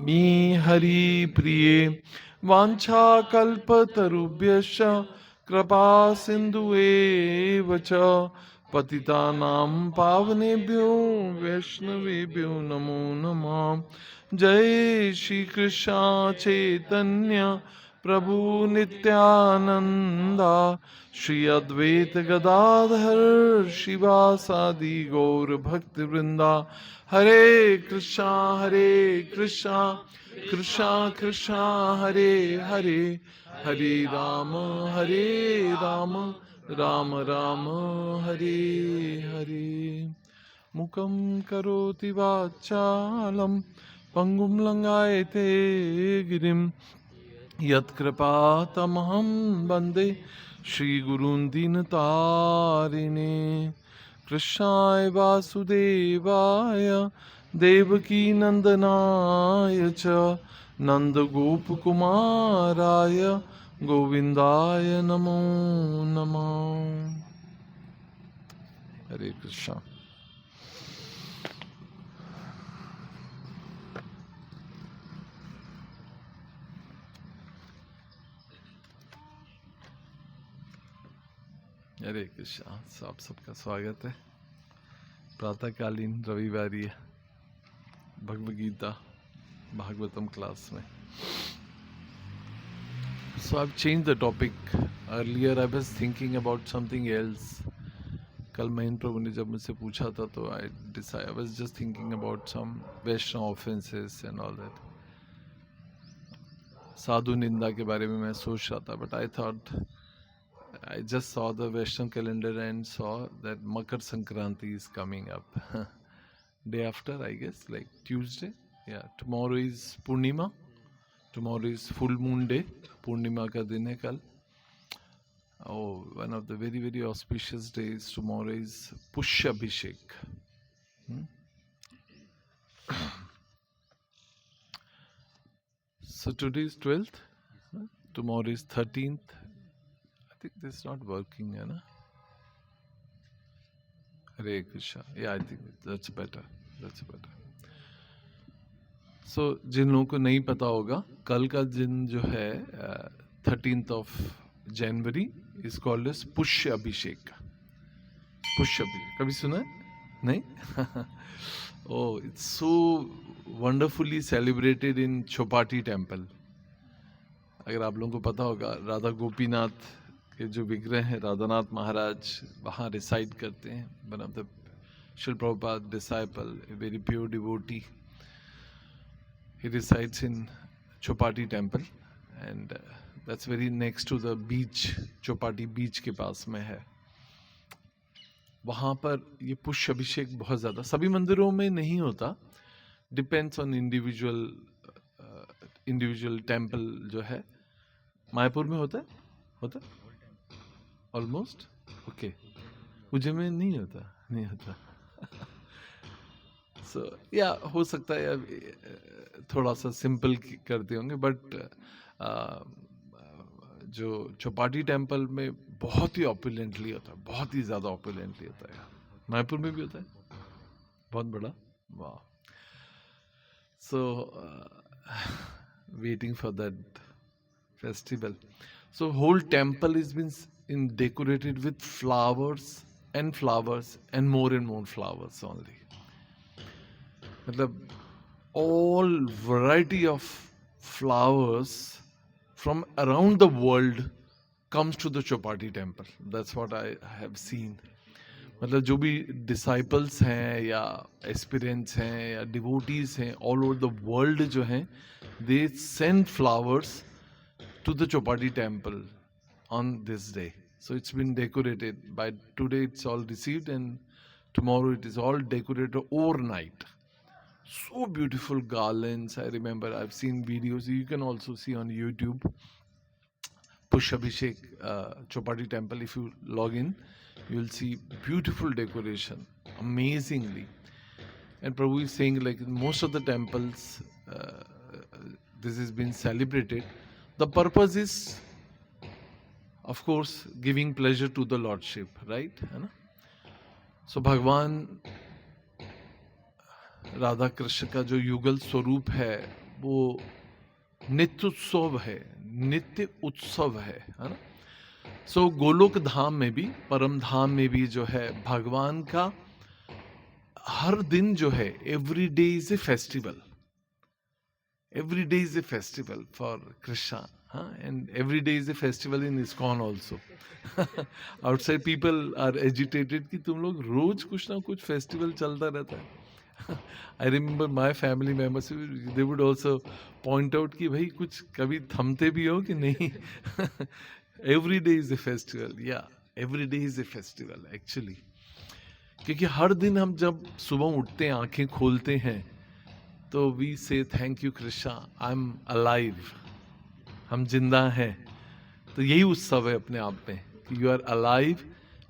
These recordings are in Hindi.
मे हरि प्रिये वाञ्छाकल्पतरुभ्यश्च कृपा सिन्धुएव च पतितानां पावनेभ्यो वैष्णवेभ्यो नमो नमः। जय श्री कृष्ण चैतन्य प्रभु नित्यानंदा श्री अद्वैत गदाधर शिवासादि गौर भक्त वृंदा। हरे कृष्णा कृष्णा कृष्णा हरे हरे, हरे राम राम राम हरे हरे। मुखं करोति वाचालं पंगुं लंघयते गिरिं यत्कृपातमहं वन्दे श्रीगुरून् दीनतारिणे। कृष्णाय वासुदेवाय देवकी नंदनाय च नन्दगोपकुमाराय गोविन्दाय नमो नमः। हरे कृष्णा। हरे कृष्णा। आप सबका स्वागत है प्रातःकालीन रविवारी भगवद गीता भागवतम क्लास में। So I've changed the topic. Earlier I was thinking about something else. कल महेंद्र प्रभु ने जब मुझसे पूछा था तो I was just thinking about some Vaishnava offenses and all that. साधु निंदा के बारे में मैं सोच रहा था, but I thought I just saw the Vaishnava calendar and saw that Makar Sankranti is coming up. Day after, I guess, like Tuesday. Yeah, tomorrow is Purnima. Tomorrow is full moon day. Purnima ka din hai kal. Oh, one of the very, very auspicious days. Tomorrow is Pushya Abhishek. So today is 12th. Tomorrow is 13th. I think this is not working, है ना? Hare Krishna. Yeah, I think that's better. That's better. So जिन लोगों को नहीं पता होगा, कल का दिन जो है 13th of January is called as पुष्य अभिषेक। पुष्य अभिषेक कभी सुना है? नहीं? Oh, it's so wonderfully celebrated in Chopati temple. अगर आप लोगों को पता होगा, राधा गोपीनाथ के जो विग्रह हैं, राधानाथ महाराज वहाँ रिसाइड करते हैं। One of the Srila Prabhupada disciple, a very pure devotee. He resides in Chopati temple and that's very next to the beach. Chopati beach के पास में है। वहाँ पर ये पुष्य अभिषेक बहुत ज़्यादा, सभी मंदिरों में नहीं होता, डिपेंड्स ऑन इंडिविजुअल टेम्पल जो है। मायापुर में होता है ऑलमोस्ट ओके। उज्जैन में नहीं होता सो या हो सकता है थोड़ा सा सिंपल करते होंगे, बट जो चौपाटी टेम्पल में बहुत ही ऑपुलेंटली होता है, बहुत ही ज़्यादा ऑपुलेंटली होता है। मायापुर में भी होता है बहुत बड़ा। वाह। So waiting for that festival. So whole temple is been decorated with flowers and more flowers only. मतलब all variety of flowers from around the world comes to the Chopati temple. That's what I have seen. मतलब जो भी disciples हैं या aspirants हैं या devotees हैं all over the world जो हैं, they send flowers to the Chopati temple on this day. So it's been decorated. By today it's all received and tomorrow it is all decorated overnight. So beautiful garlands. I remember I've seen videos. You can also see on YouTube. Pushabhishek Chopati temple. If you log in, you'll see beautiful decoration. Amazingly. And Prabhu is saying like in most of the temples, this has been celebrated. The purpose is, of course, giving pleasure to the Lordship, right? So भगवान राधा कृष्ण का जो युगल स्वरूप है वो नित्य उत्सव है, नित्य उत्सव है ना। सो गोलोक धाम में भी, परम धाम में भी जो है भगवान का हर दिन जो है, every day is a festival. Every day is a festival for Krishna, huh? And every day is a festival in ISKCON also. Outside people are agitated कि तुम लोग रोज कुछ ना कुछ फेस्टिवल चलता रहता है. I remember my family members, they would also point out कि भाई कुछ कभी थमते भी हो कि नहीं. Every day is a festival. Yeah, every day is a festival actually. क्योंकि हर दिन हम जब सुबह उठते हैं, आंखें खोलते हैं, तो वी से thank you Krishna, I am alive, हम जिंदा हैं. तो यही उत्सव है अपने आप में कि you are alive,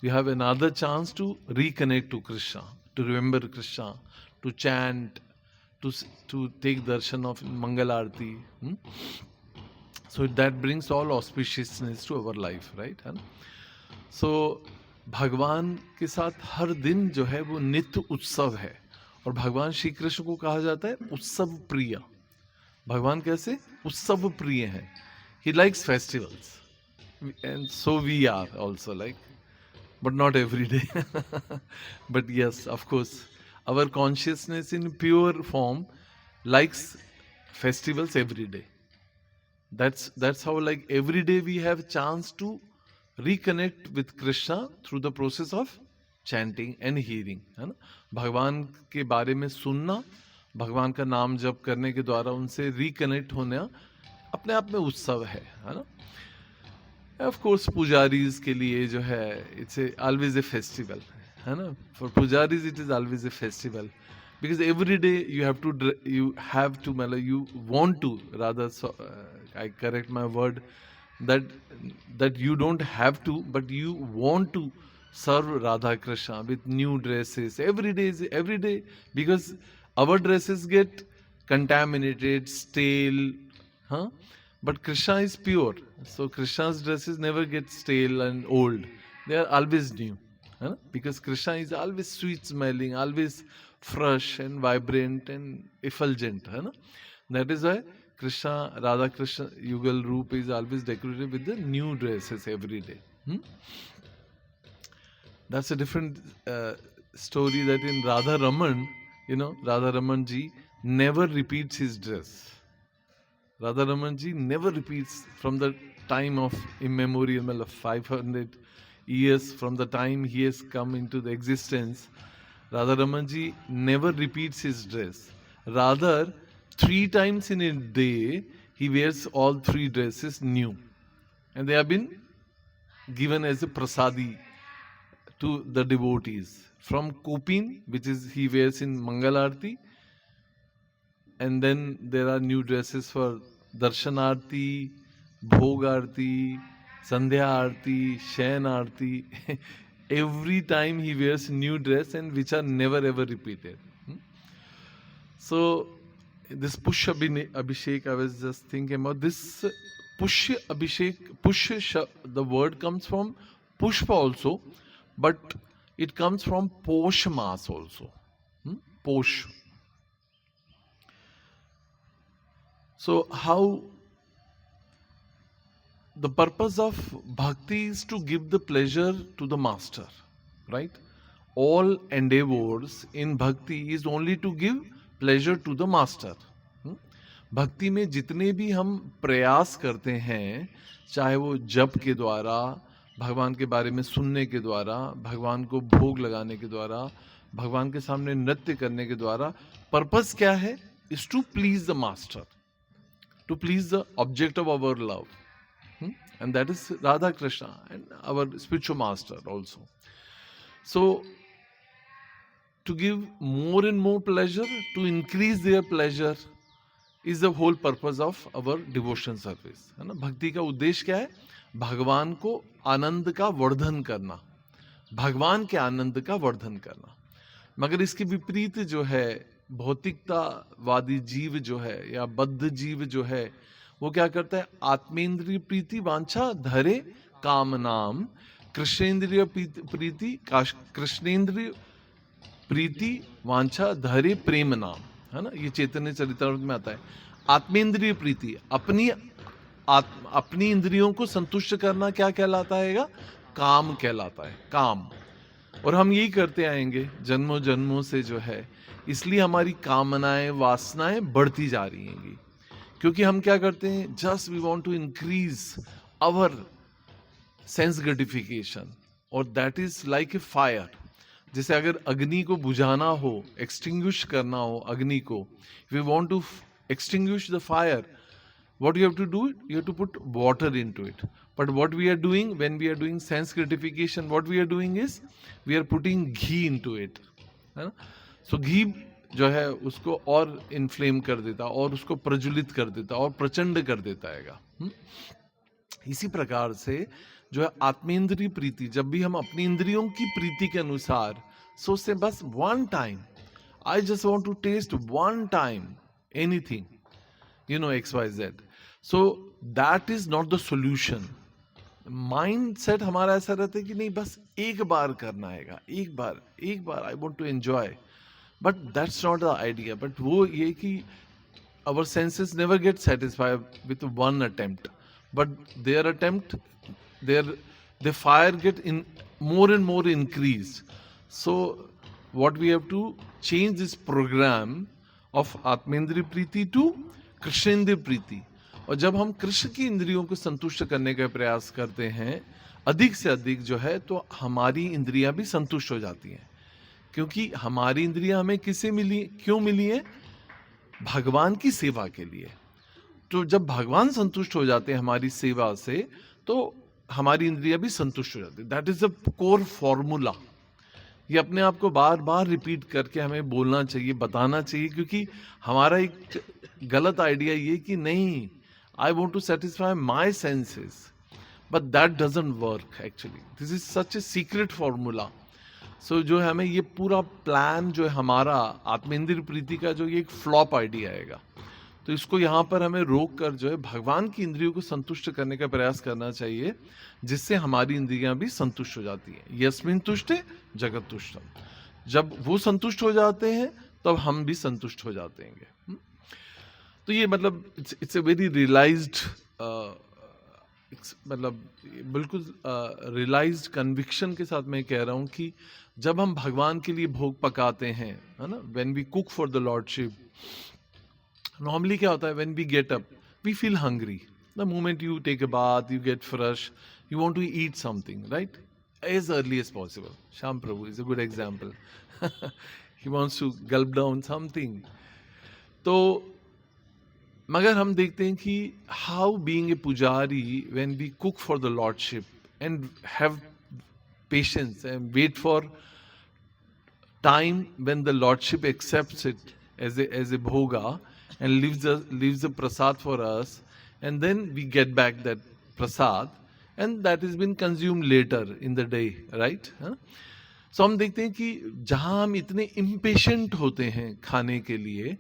you have another chance to reconnect to Krishna, to remember Krishna, to chant, to take darshan of mangal aarti. So that brings all auspiciousness to our life, right, है ना. सो भगवान के साथ हर दिन जो है वो नित्य उत्सव है. और भगवान श्री कृष्ण को कहा जाता है उत्सव प्रिय. भगवान कैसे उत्सव प्रिय हैं. He likes festivals and so we are also like, but not every day. But yes, of course our consciousness in pure form likes festivals every day. That's how, like, every day we have chance to reconnect with Krishna through the process of chanting and hearing, है ना. भगवान के बारे में सुनना, भगवान का नाम जप करने के द्वारा उनसे रिकनेक्ट होना अपने आप में उत्सव है ना. ऑफ कोर्स पुजारीज के लिए जो है इट्स ऑलवेज ए फेस्टिवल, है ना. For pujaris it is always a festival because every day you have to you want to, rather, so I correct my word, that you don't have to, but you want to serve Radha Krishna with new dresses every day, because our dresses get contaminated, stale, huh? But Krishna is pure, so Krishna's dresses never get stale and old. They are always new, huh? Because Krishna is always sweet smelling, always fresh and vibrant and effulgent, है ना. That is why Krishna, Radha Krishna Yugal Roop is always decorated with the new dresses every day. That's a different story, that in Radha Raman, Radha Raman ji never repeats his dress. Radha Raman ji never repeats from the time of immemorial, 500 years from the time he has come into the existence. Radha Raman ji never repeats his dress. Rather, 3 times in a day, he wears all 3 dresses new. And they have been given as a prasadi to the devotees. From Kopin, which is he wears in Mangal Aarti. And then there are new dresses for Darshan Aarti, Bhog Aarti, Sandhya Aarti, Shayan Aarti. Every time he wears new dress, and which are never ever repeated. So this Pushya Abhishek, I was just thinking about this Pushya Abhishek. Pushya, the word comes from Pushpa also, but it comes from Posh Mas also. Posh. So how the purpose of bhakti is to give the pleasure to the master, right? All endeavors in bhakti is only to give pleasure to the master. भक्ति में जितने भी हम प्रयास करते हैं, चाहे वो जप के द्वारा, भगवान के बारे में सुनने के द्वारा, भगवान को भोग लगाने के द्वारा, भगवान के सामने नृत्य करने के द्वारा, पर्पस क्या है? Is to please the master, to please the object of our love. And that is Radha Krishna and our spiritual master also. So to give more and more pleasure, to increase their pleasure, is the whole purpose of our devotion service, है ना. भक्ति का उद्देश्य क्या है? भगवान को आनंद का वर्धन करना, भगवान के आनंद का वर्धन करना. मगर इसके विपरीत जो है भौतिकतावादी जीव जो है, या बद्ध जीव जो है, वो क्या करता है? आत्मेंद्रिय प्रीति वांछा धरे काम नाम, कृष्णेंद्रिय प्रीति कृष्णेंद्रिय प्रीति वांछा धरे प्रेम नाम, है ना. ये चैतन्य चरितामृत में आता है. आत्मेंद्रिय प्रीति, अपनी इंद्रियों को संतुष्ट करना क्या कहलाता है? काम कहलाता है, काम। और हम यही करते आएंगे जन्मों जन्मों से जो है, इसलिए हमारी कामनाएं, वासनाएं बढ़ती जा रही हैं, क्योंकि हम क्या करते हैं, just we want to increase our sense gratification, और that is like a fire. जैसे अगर अग्नि को बुझाना हो, एक्सटिंग्विश करना हो अग्नि को, if you want to extinguish the fire, what you have to do? You have to put water into it. But what we are doing when we are doing sense gratification, what we are doing is we are putting ghee into it, है ना? So घी जो है उसको और इन्फ्लेम कर देता, और उसको प्रज्वलित कर देता, और प्रचंड कर देता है। इसी प्रकार से जो है आत्मेंद्रिय प्रीति, जब भी हम अपनी इंद्रियों की प्रीति के अनुसार सोचते हैं, बस one time, I just want to test one time anything, XYZ, so that is not the solution. Mindset हमारा ऐसा रहता है कि नहीं, बस एक बार करना है, एक बार I want to enjoy, but that's not the idea. But वो ये कि our senses never get satisfied with one attempt, but their attempt, their fire get in more and more increased. So what we have to change this program of आत्मेंद्रिय Preeti to कृष्णेंद्रिय प्रीति। और जब हम कृष्ण की इंद्रियों को संतुष्ट करने का प्रयास करते हैं अधिक से अधिक जो है, तो हमारी इंद्रियां भी संतुष्ट हो जाती हैं, क्योंकि हमारी इंद्रियां हमें किससे मिली, क्यों मिली है? भगवान की सेवा के लिए। तो जब भगवान संतुष्ट हो जाते हैं हमारी सेवा से, तो हमारी इंद्रियां भी संतुष्ट हो जाती है। That is the core formula. ये अपने आप को बार बार रिपीट करके हमें बोलना चाहिए, बताना चाहिए, क्योंकि हमारा एक गलत आइडिया ये कि नहीं, I want to satisfy my senses, but that doesn't work actually. This is such a secret formula. So जो है, हमें ये पूरा प्लान जो है हमारा आत्मेंद्रिय प्रीति का, जो ये एक फ्लॉप आइडिया आएगा, तो इसको यहाँ पर हमें रोक कर जो है भगवान की इंद्रियों को संतुष्ट करने का प्रयास करना चाहिए, जिससे हमारी इंद्रियां भी संतुष्ट हो जाती हैं। यस्मिन तुष्टे जगत तुष्टम। जब वो संतुष्ट हो जाते हैं तब हम भी संतुष्ट हो जाते हैं। तो ये मतलब इट्स ए वेरी रियलाइज्ड, मतलब बिल्कुल रियलाइज्ड कन्विक्शन के साथ मैं कह रहा हूँ कि जब हम भगवान के लिए भोग पकाते हैं, है ना, when we cook for the lordship, normally क्या होता है, when we get up we feel hungry. The moment you take a bath, you get fresh, you want to eat something, right, as early as possible. Shyam Prabhu is a good example. He wants to gulp down something. तो मगर हम देखते हैं कि how being a pujari, when we cook for the lordship and have patience and wait for time when the lordship accepts it as a bhoga and leaves the prasad for us, and then we get back that prasad, and that has been consumed later in the day, right? So हम देखते हैं कि जहां हम इतने impatient होते हैं खाने के लिए,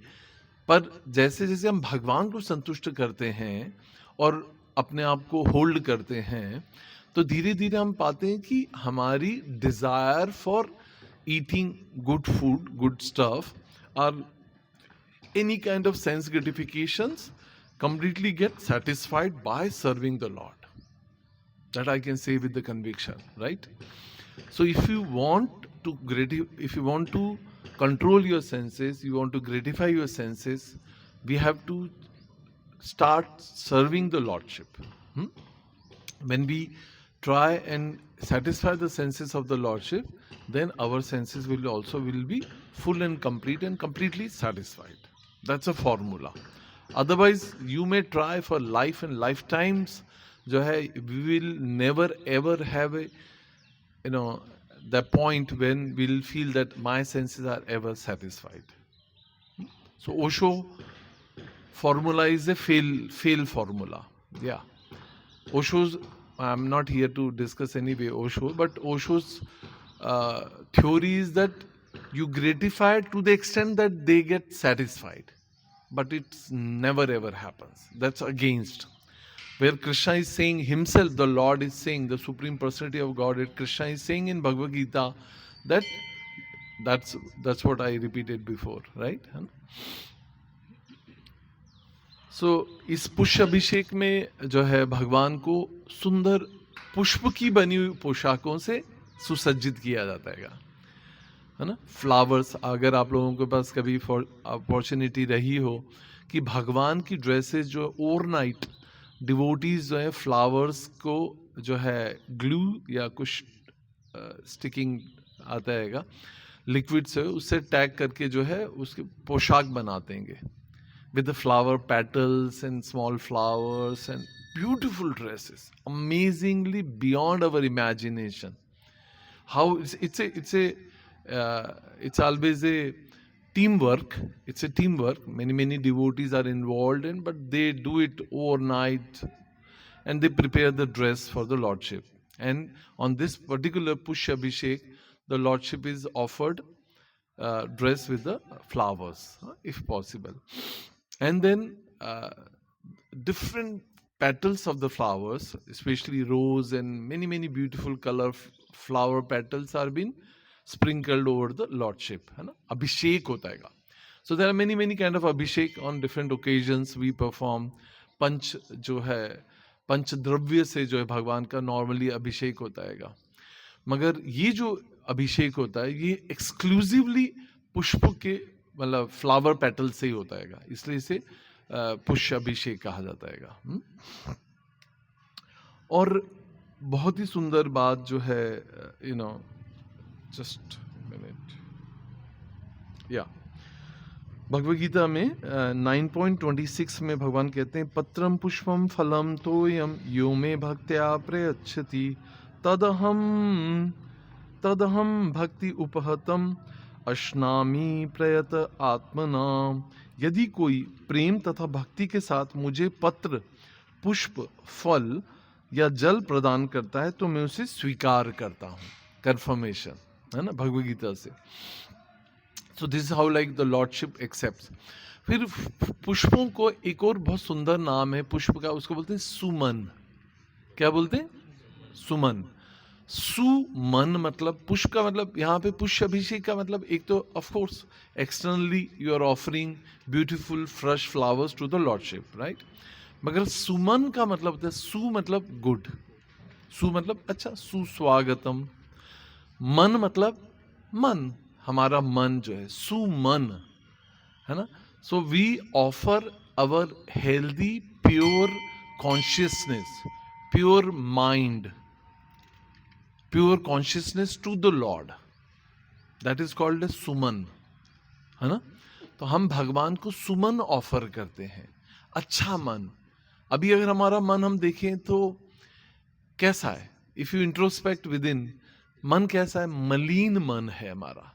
पर जैसे जैसे हम भगवान को संतुष्ट करते हैं और अपने आप को होल्ड करते हैं, तो धीरे धीरे हम पाते हैं कि हमारी desire for eating good food, good stuff, or any kind of sense gratifications completely get satisfied by serving the Lord. That I can say with the conviction, right? So if you want to control your senses, you want to gratify your senses, we have to start serving the Lordship. When we try and satisfy the senses of the Lordship, then our senses will be full and complete and completely satisfied. That's a formula. Otherwise, you may try for life and lifetimes, जो है, we will never ever have the point when we'll feel that my senses are ever satisfied. So Osho formula is a fail formula. Yeah. Osho's, I'm not here to discuss anyway Osho, but Osho's theory is that you gratify to the extent that they get satisfied, but it's never ever happens. That's against where Krishna is saying himself, the Lord is saying, the Supreme Personality of Godhead, Krishna is saying in Bhagavad Gita that that's what I repeated before, right? सो इस पुष्य अभिषेक में जो है भगवान को सुंदर पुष्प की बनी हुई पोशाकों से सुसज्जित किया जाता है ना। फ्लावर्स, अगर आप लोगों के पास कभी अपॉर्चुनिटी रही हो कि भगवान की ड्रेसेस जो ओवरनाइट डिवोटीज जो है फ्लावर्स को जो है ग्लू या कुछ स्टिकिंग आता है लिक्विड से, उससे टैग करके जो है उसके पोशाक बनाते हैं with the flower petals and small flowers and beautiful dresses, amazingly beyond our imagination. How it's always a teamwork. It's a teamwork. Many devotees are involved in, but they do it overnight and they prepare the dress for the Lordship. And on this particular Pushya Abhishek, the Lordship is offered dress with the flowers, if possible. And then different petals of the flowers, especially rose and many beautiful color flower petals are being sprinkled over the Lordship, है ना, अभिषेक होता है. So there are many kind of abhishek on different occasions we perform. पंच जो है पंच द्रव्य से जो है भगवान का नॉर्मली अभिषेक होता है, मगर ये जो अभिषेक होता है ये एक्सक्लूसिवली पुष्प के मतलब फ्लावर पेटल से ही होता है, इसलिए इसे पुष्य अभिषेक कहा जाता है. और बहुत ही सुंदर बात जो है, यू नो, जस्ट मिनट, या भगवद गीता में 9.26 में भगवान कहते हैं, पत्रम पुष्पम फलम तोयम यो मे भक्त्या प्रयच्छति तदहम भक्ति उपहतम अश्नामी प्रयत आत्मना. यदि कोई प्रेम तथा भक्ति के साथ मुझे पत्र, पुष्प, फल या जल प्रदान करता है तो मैं उसे स्वीकार करता हूँ. कन्फर्मेशन है ना भगवद गीता से. So this is how like the lordship accepts. फिर पुष्पों को एक और बहुत सुंदर नाम है पुष्प का, उसको बोलते हैं सुमन. क्या बोलते हैं? सुमन. सुमन मतलब पुष्प का मतलब यहाँ पे पुष्य अभिषेक का मतलब एक तो of course externally you are offering beautiful fresh flowers to the lordship, right. मगर सुमन का मतलब होता है, सु मतलब गुड, सु मतलब अच्छा, सुस्वागतम. मन मतलब मन, हमारा मन जो है सुमन है ना. So we offer our healthy pure consciousness, pure mind, pure consciousness to the lord. That is called a सुमन, है ना. तो हम भगवान को सुमन ऑफर करते हैं, अच्छा मन. अभी अगर हमारा मन हम देखें तो कैसा है, if you introspect with in, मन कैसा है? मलिन मन है हमारा,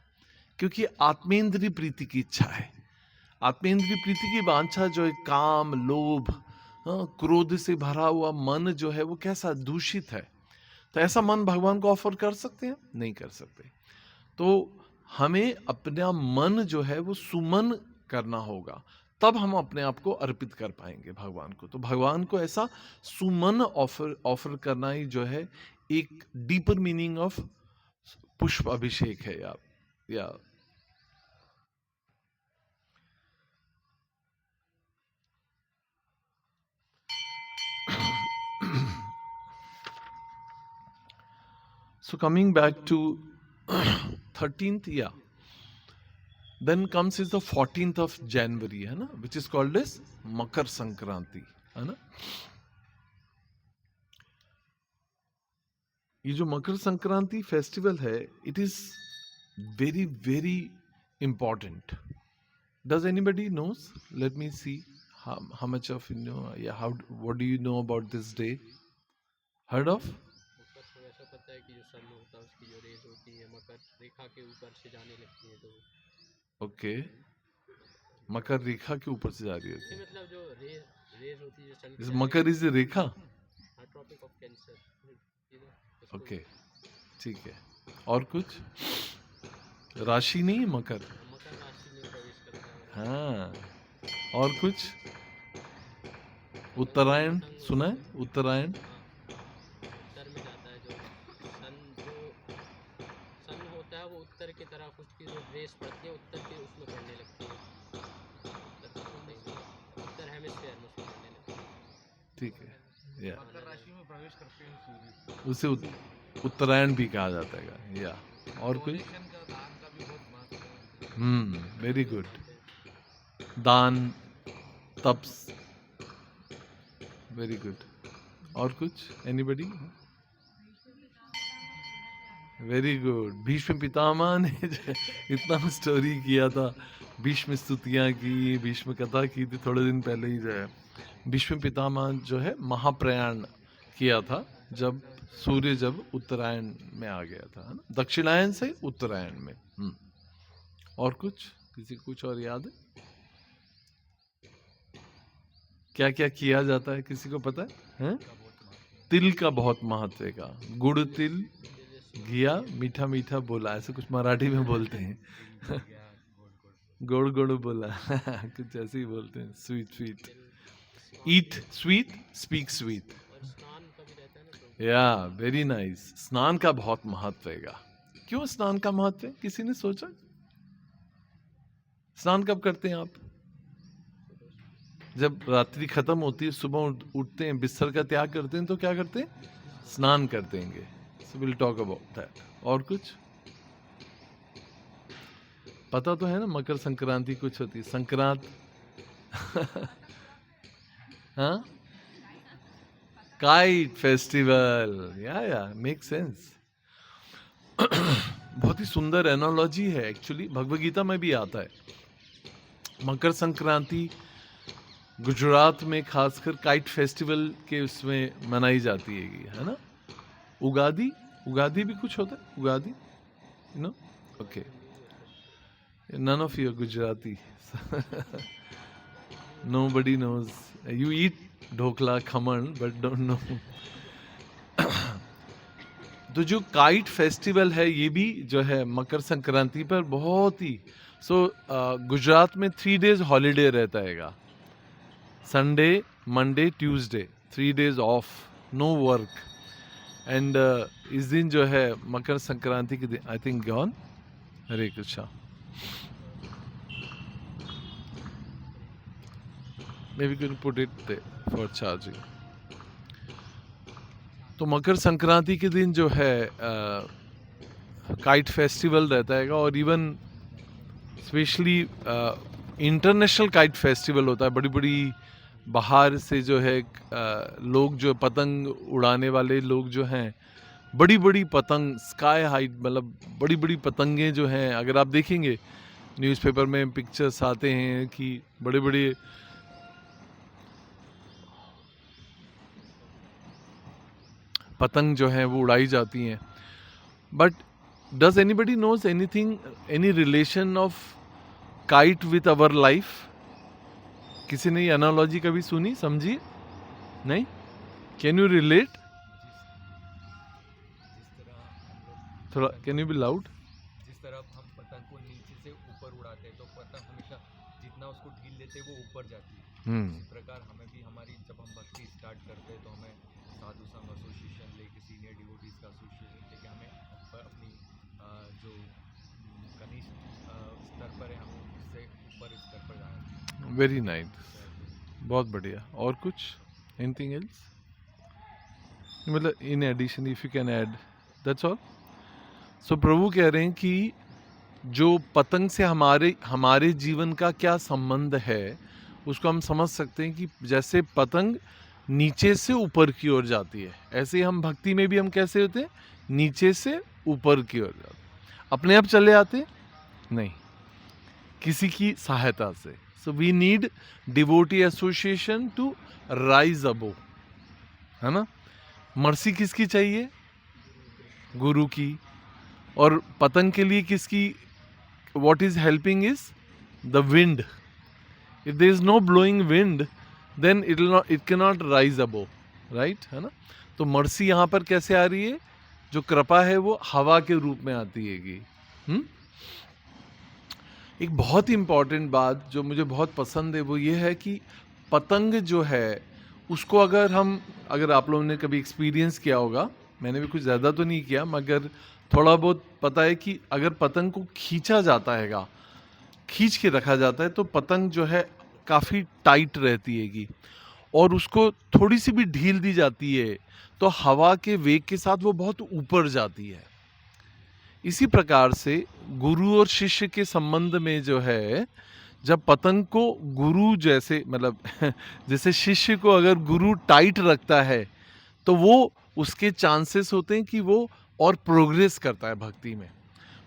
क्योंकि आत्मेंद्रिय प्रीति की इच्छा है. आत्मेंद्रिय प्रीति की वांछा जो है, काम, लोभ, क्रोध से भरा हुआ मन जो है वो कैसा दूषित है. तो ऐसा मन भगवान को ऑफर कर सकते हैं? नहीं कर सकते. तो हमें अपना मन जो है वो सुमन करना होगा, तब हम अपने आप को अर्पित कर पाएंगे भगवान को. तो भगवान को ऐसा सुमन ऑफर करना ही जो है एक डीपर मीनिंग ऑफ पुष्प अभिषेक है. या so coming back to 13th, yeah, then comes is the 14th of January, है ना, which is called as Makar Sankranti, है ना. ये जो मकर संक्रांति फेस्टिवल है, it is very important. Does anybody knows? Let me see how much of you know. Yeah, what do you know about this day? Heard of? ऐसा पता है कि जो सन होता है उसकी जो रेज होती है मकर रेखा के ऊपर से जाने लगती है, तो ओके, मकर रेखा के ऊपर से जा रही होती है. मतलब जो रेज होती है जो सन इस मकर इज रेखा. Tropic of cancer. ओके, ठीक है. और कुछ राशि नहीं, मकर. मकर राशि में प्रवेश करता है. हाँ, और कुछ उत्तरायण सुना है? उत्तरायण उत्तर में जाता है. जो सन होता है वो उत्तर की तरफ उसकी जो रेस पड़ती है उत्तर की उसमें पड़ने लगती है. उत्तर हेमिस्फीयर में ठीक है, या मकर राशि में प्रवेश करते हैं सूर्य। उसे उत्तरायण भी कहा जाता है, या और कुछ? डोनेशन का, दान का भी बहुत महत्व है। Very good. दान, तप्स, वेरी गुड। और कुछ? Anybody? Very good. Bhishma Pitamah ने जो इतना स्टोरी किया था, भीष्म स्तुतियाँ की, भीष्म कथा की थी थोड़े दिन पहले ही जो है। भीष्म पितामह जो है महाप्रयाण किया था जब सूर्य जब उत्तरायण में आ गया था, है ना, दक्षिणायन से उत्तरायण में। और कुछ? किसी को कुछ और याद है? क्या क्या किया जाता है, किसी को पता है? तिल का बहुत महत्व है का। गुड़ तिल घिया मीठा मीठा बोला, ऐसे कुछ मराठी में बोलते हैं। गोड़ गोड़ बोला कुछ ऐसे ही बोलते हैं। स्वीट स्वीट, ईट स्वीट, स्पीक स्वीट। और स्नान का भी रहता है ना, तो या वेरी नाइस। स्नान का बहुत महत्व है। क्यों स्नान का महत्व है, किसी ने सोचा? स्नान कब करते हैं आप? जब रात्रि खत्म होती है, सुबह उठते हैं, बिस्तर का त्याग करते हैं, तो क्या करते हैं? स्नान कर देंगे। So will talk about that. और कुछ पता तो है ना? मकर संक्रांति कुछ होती है, संक्रांत हाँ, काइट फेस्टिवल, या मेक सेंस। बहुत ही सुंदर एनालॉजी है एक्चुअली, भगवद गीता में भी आता है। मकर संक्रांति गुजरात में खासकर काइट फेस्टिवल के उसमें मनाई जाती है ना। उगादी, उगादी भी कुछ होता है, Ugadi, you know? Okay, none of you are Gujarati. Nobody knows. You eat dhokla, khaman, but don't know. तो जो काइट फेस्टिवल है ये भी जो है मकर संक्रांति पर बहुत ही गुजरात में 3 days हॉलीडे रहता है। Sunday, Monday, Tuesday, 3 days off, no work. And इस दिन जो है मकर संक्रांति के दिन, I think gone. Hare Krishna. Maybe you can put it there for charging. तो मकर संक्रांति के दिन जो है काइट फेस्टिवल रहता है, और even specially international kite festival होता है। बड़ी बड़ी बाहर से जो है लोग जो पतंग उड़ाने वाले लोग जो हैं, बड़ी बड़ी पतंग, स्काई हाइट, मतलब बड़ी बड़ी पतंगें जो हैं, अगर आप देखेंगे न्यूज़पेपर में पिक्चर्स आते हैं कि बड़े बड़े पतंग जो हैं वो उड़ाई जाती हैं। But does anybody knows anything, any relation of kite with our life? किसी ने ये एनालॉजी कभी सुनी, समझी? नहीं? Can you relate? थोड़ा कैन यू बी लाउड? जिस तरह हम पतंग को नीचे से ऊपर उड़ाते हैं तो पतंग हमेशा जितना उसको ढील देते हैं वो ऊपर जाती है। इसी प्रकार हमें भी हमारी जब हम भक्ति स्टार्ट करते हैं तो हमें साधु संघ एसोसिएशन लेके, सीनियर डिवोटीज का एसोसिएशन लेके हमें अपनी जो कनिष्ठ स्तर पर है हम उससे ऊपर स्तर पर जाना चाहिए। वेरी नाइस, बहुत बढ़िया। और कुछ? Anything else? मतलब in addition if you can add, that's all. So प्रभु कह रहे हैं कि जो पतंग से हमारे जीवन का क्या संबंध है उसको हम समझ सकते हैं कि जैसे पतंग नीचे से ऊपर की ओर जाती है, ऐसे ही हम भक्ति में भी हम कैसे होते हैं? नीचे से ऊपर की ओर जाते हैं। अपने आप चले आते नहीं, किसी की सहायता से। So we need devotee association to rise above, है ना। मर्सी किसकी चाहिए? गुरु की। और पतंग के लिए किसकी? what is helping is the wind. If there is no blowing wind, then it cannot rise above, right? है ना। तो मर्सी यहाँ पर कैसे आ रही है? जो कृपा है वो हवा के रूप में आती है। एक बहुत ही इंपॉर्टेंट बात जो मुझे बहुत पसंद है वो ये है कि पतंग जो है उसको अगर आप लोगों ने कभी एक्सपीरियंस किया होगा, मैंने भी कुछ ज़्यादा तो नहीं किया मगर थोड़ा बहुत पता है कि अगर पतंग को खींचा जाता है, खींच के रखा जाता है, तो पतंग जो है काफ़ी टाइट रहती हैगी। और उसको थोड़ी सी भी ढील दी जाती है तो हवा के वेग के साथ वो बहुत ऊपर जाती है। इसी प्रकार से गुरु और शिष्य के संबंध में जो है, जब पतंग को गुरु जैसे मतलब जैसे शिष्य को अगर गुरु टाइट रखता है तो वो उसके चांसेस होते हैं कि वो और प्रोग्रेस करता है भक्ति में,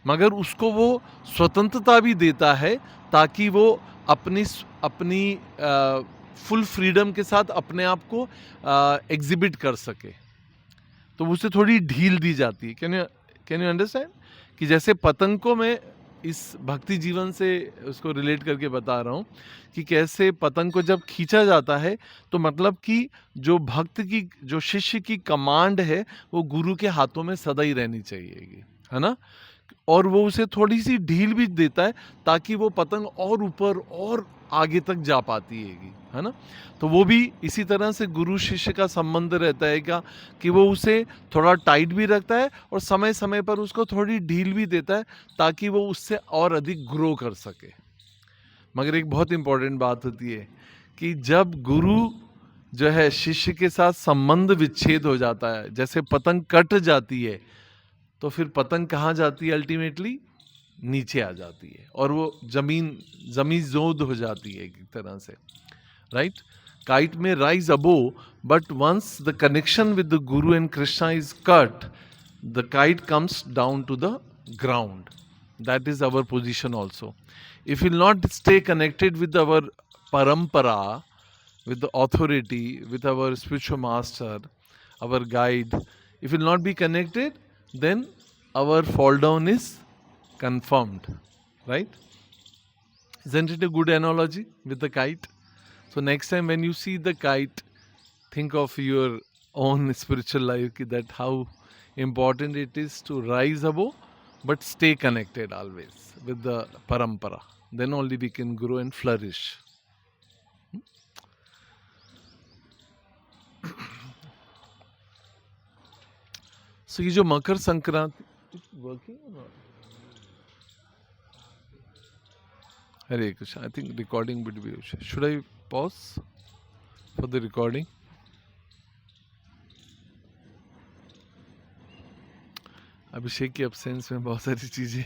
मगर उसको वो स्वतंत्रता भी देता है ताकि वो अपनी अपनी फुल फ्रीडम के साथ अपने आप को एग्जिबिट कर सके। तो उसे थोड़ी ढील दी जाती है। कैन यू अंडरस्टैंड कि जैसे पतंग को मैं इस भक्ति जीवन से उसको रिलेट करके बता रहा हूँ कि कैसे पतंग को जब खींचा जाता है तो मतलब कि जो भक्त की, जो शिष्य की कमांड है वो गुरु के हाथों में सदा ही रहनी चाहिए, है ना। और वो उसे थोड़ी सी ढील भी देता है ताकि वो पतंग और ऊपर और आगे तक जा पाती है ना। तो वो भी इसी तरह से गुरु शिष्य का संबंध रहता है क्या कि वो उसे थोड़ा टाइट भी रखता है और समय समय पर उसको थोड़ी ढील भी देता है ताकि वो उससे और अधिक ग्रो कर सके। मगर एक बहुत इंपॉर्टेंट बात होती है कि जब गुरु जो है शिष्य के साथ संबंध विच्छेद हो जाता है, जैसे पतंग कट जाती है, तो फिर पतंग कहाँ जाती है? अल्टीमेटली नीचे आ जाती है और वो जमीजोद हो जाती है एक तरह से, राइट। काइट में rise above, but once the connection with the guru and Krishna is cut, the kite comes down to the ground. That is our position also. If we will not stay connected with our parampara, with the authority, with our spiritual master, our guide, if we will not be connected, then our fall down is confirmed, right? Isn't it a good analogy with the kite? So next time when you see the kite, think of your own spiritual life, that how important it is to rise above, but stay connected always with the parampara. Then only we can grow and flourish. So ये जो Makar Sankranti, working or not? Hare Krishna. I think recording would be. Should I pause for the recording? अभिषेक के एब्सेंस में बहुत सारी चीजें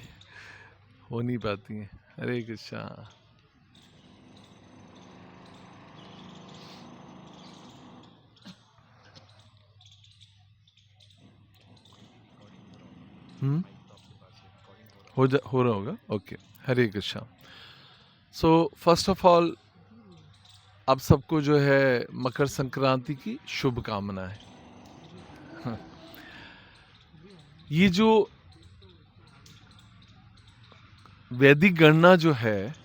हो नहीं पाती हैं। हरे कृष्णा। हो रहा होगा। Okay, Hare Krishna. So first of all आप सबको जो है मकर संक्रांति की शुभकामनाएं। ये जो वैदिक गणना जो है,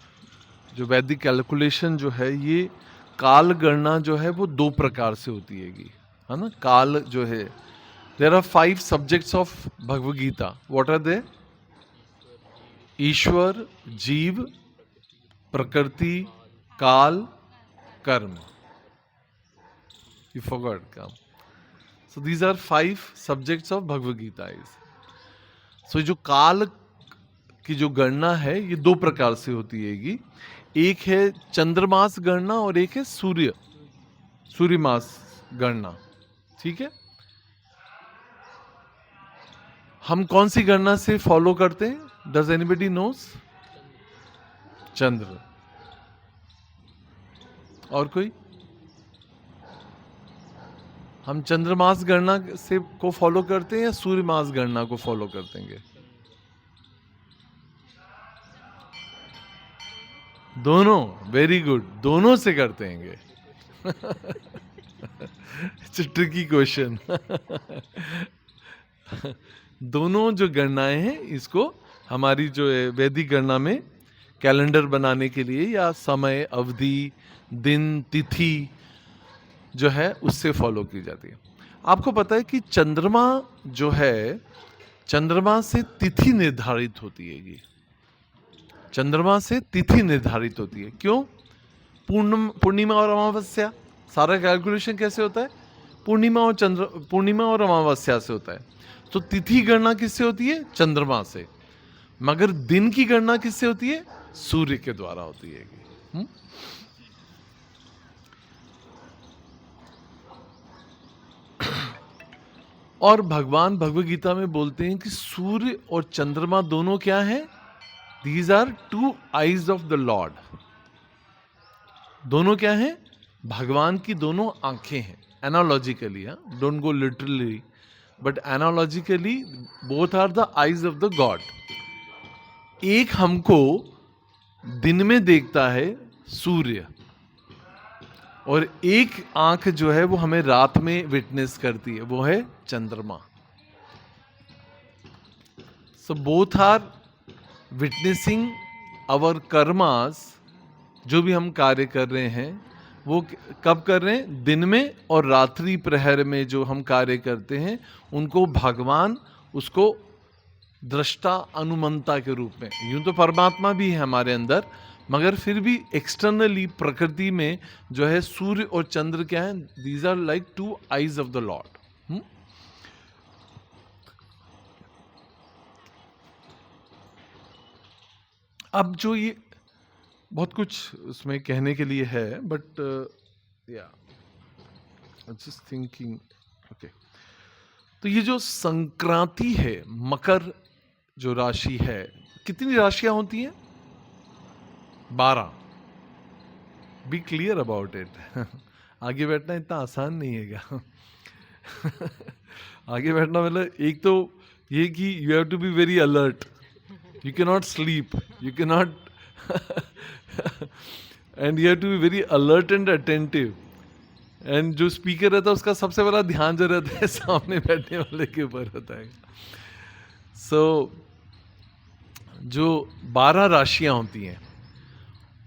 जो वैदिक कैलकुलेशन जो है, ये काल गणना जो है वो दो प्रकार से होती है ना। काल जो है, there are 5 subjects of Bhagavad Gita. What are they? ईश्वर, जीव, प्रकृति, काल, कर्म। यू फॉरगॉट काम। So these are 5 subjects of Bhagavad Gita. So जो काल की जो गणना है ये दो प्रकार से होती है। एक है चंद्रमास गणना और एक है सूर्यमास गणना। ठीक है, हम कौन सी गणना से फॉलो करते हैं? Does anybody knows? चंद्र। और कोई? हम चंद्रमास गणना से को फॉलो करते हैं या सूर्यमास गणना को फॉलो करते हैं? दोनों। वेरी गुड, दोनों से करते हैं। Tricky question. दोनों जो गणनाएं हैं इसको हमारी जो है वैदिक गणना में कैलेंडर बनाने के लिए या समय अवधि, दिन, तिथि जो है उससे फॉलो की जाती है। आपको पता है कि चंद्रमा जो है, चंद्रमा से तिथि निर्धारित होती है। चंद्रमा से तिथि निर्धारित होती है। क्यों? पूर्णिमा और अमावस्या। सारा कैलकुलेशन कैसे होता है? पूर्णिमा और अमावस्या से होता है। तो तिथि गणना किससे होती है? चंद्रमा से। मगर दिन की गणना किससे होती है? सूर्य के द्वारा होती है। और भगवान भगवद गीता में बोलते हैं कि सूर्य और चंद्रमा दोनों क्या हैं? These are two eyes of the lord. दोनों क्या हैं? भगवान की दोनों आंखें हैं। Analogically, don't go literally, but analogically both are the eyes of the god. एक हमको दिन में देखता है सूर्य, और एक आंख जो है वो हमें रात में विटनेस करती है, वो है चंद्रमा। So both are witnessing our karmas. जो भी हम कार्य कर रहे हैं वो कब कर रहे हैं? दिन में और रात्रि प्रहर में जो हम कार्य करते हैं उनको भगवान उसको दृष्टा अनुमंता के रूप में, यूं तो परमात्मा भी है हमारे अंदर, मगर फिर भी एक्सटर्नली प्रकृति में जो है सूर्य और चंद्र क्या है? These are like two eyes of the lord. अब जो ये बहुत कुछ उसमें कहने के लिए है, बट या जस्ट थिंकिंग, ओके। तो ये जो संक्रांति है, मकर जो राशि है, कितनी राशियां होती हैं? 12। Be clear about it. आगे बैठना इतना आसान नहीं है। आगे बैठना मतलब एक तो ये कि you have to be very alert, you can not sleep, you can not and you have to be very alert and attentive. And जो स्पीकर रहता है उसका सबसे बड़ा ध्यान जो रहता है सामने बैठने वाले के ऊपर होता है। सो जो 12 राशियां होती हैं,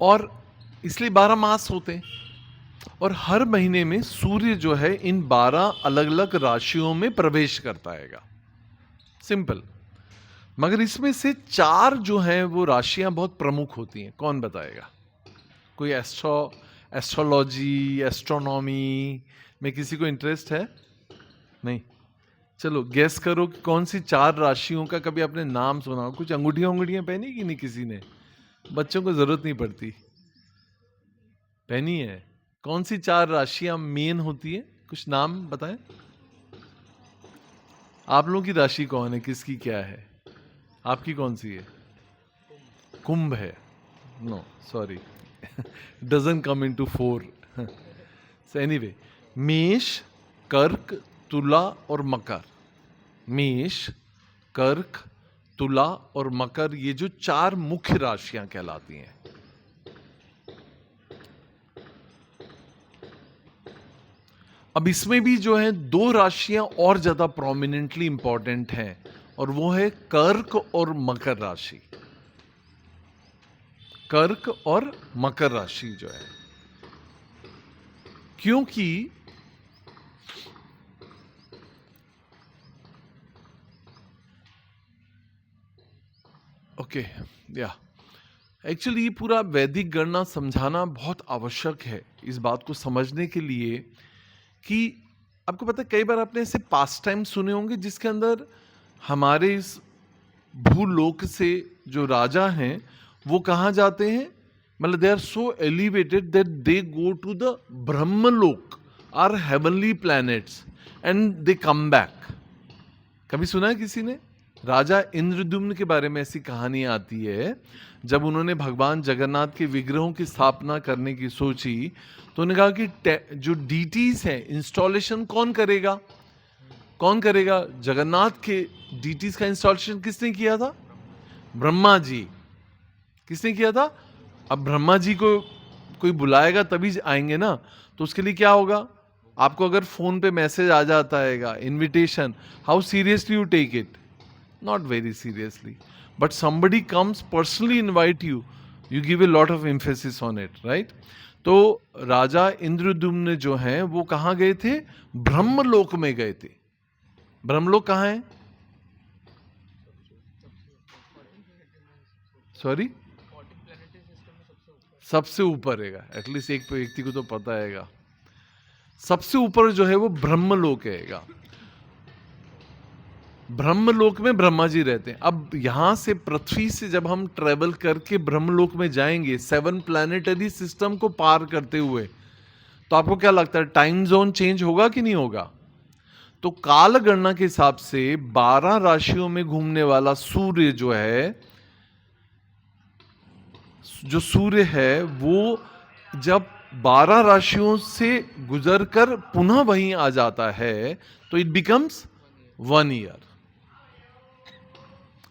और इसलिए 12 मास होते हैं, और हर महीने में सूर्य जो है इन 12 अलग अलग राशियों में प्रवेश करता है। सिंपल। मगर इसमें से 4 जो हैं वो राशियां बहुत प्रमुख होती हैं। कौन बताएगा? कोई एस्ट्रोलॉजी, एस्ट्रोनॉमी में किसी को इंटरेस्ट है? नहीं? चलो गेस करो कि कौन सी 4 राशियों का कभी आपने नाम सुना हो? कुछ अंगूठियां पहनी कि नहीं किसी ने? बच्चों को जरूरत नहीं पड़ती, पहनी है। कौन सी 4 राशियां मेन होती है? कुछ नाम बताएं। आप लोगों की राशि कौन है? किसकी क्या है? आपकी कौन सी है? कुंभ है। No sorry, doesn't come into 4। So anyway, Mesh, Kark, तुला और मकर। मेष, कर्क, तुला और मकर, ये जो 4 मुख्य राशियां कहलाती हैं। अब इसमें भी जो है 2 राशियां और ज्यादा प्रोमिनेंटली इंपॉर्टेंट हैं, और वो है कर्क और मकर राशि। कर्क और मकर राशि जो है, क्योंकि ओके या एक्चुअली ये पूरा वैदिक गणना समझाना बहुत आवश्यक है इस बात को समझने के लिए कि आपको पता है, कई बार आपने ऐसे पास्ट टाइम सुने होंगे जिसके अंदर हमारे इस भूलोक से जो राजा हैं वो कहाँ जाते हैं? मतलब they are so elevated that they go to the Brahmalok, are heavenly planets, and they come back. कभी सुना है किसी ने? राजा इंद्रद्युम्न के बारे में ऐसी कहानी आती है, जब उन्होंने भगवान जगन्नाथ के विग्रहों की स्थापना करने की सोची तो उन्होंने कहा कि जो डीटीज है इंस्टॉलेशन कौन करेगा? कौन करेगा? जगन्नाथ के डीटीज का इंस्टॉलेशन किसने किया था? ब्रह्मा जी। किसने किया था? अब ब्रह्मा जी को कोई बुलाएगा तभी आएंगे ना, तो उसके लिए क्या होगा? आपको अगर फोन पे मैसेज आ जाता है invitation, how seriously you take it? Not very seriously. But somebody comes personally invite you, you give a lot of emphasis on it, right? तो राजा इंद्रद्युम्न जो हैं वो कहाँ गए थे? ब्रह्मलोक में गए थे। ब्रह्मलोक कहाँ है? सॉरी, सबसे ऊपर हैगा। एटलीस्ट एक व्यक्ति को तो पता हैगा, सबसे ऊपर जो है वो ब्रह्मलोक हैगा। ब्रह्मलोक में ब्रह्मा जी रहते हैं। अब यहां से पृथ्वी से जब हम ट्रेवल करके ब्रह्मलोक में जाएंगे 7 प्लैनेटरी सिस्टम को पार करते हुए, तो आपको क्या लगता है टाइम जोन चेंज होगा कि नहीं होगा? तो काल गणना के हिसाब से 12 राशियों में घूमने वाला सूर्य जो सूर्य है वो जब 12 राशियों से गुजरकर पुनः वहीं आ जाता है तो इट बिकम्स 1 ईयर।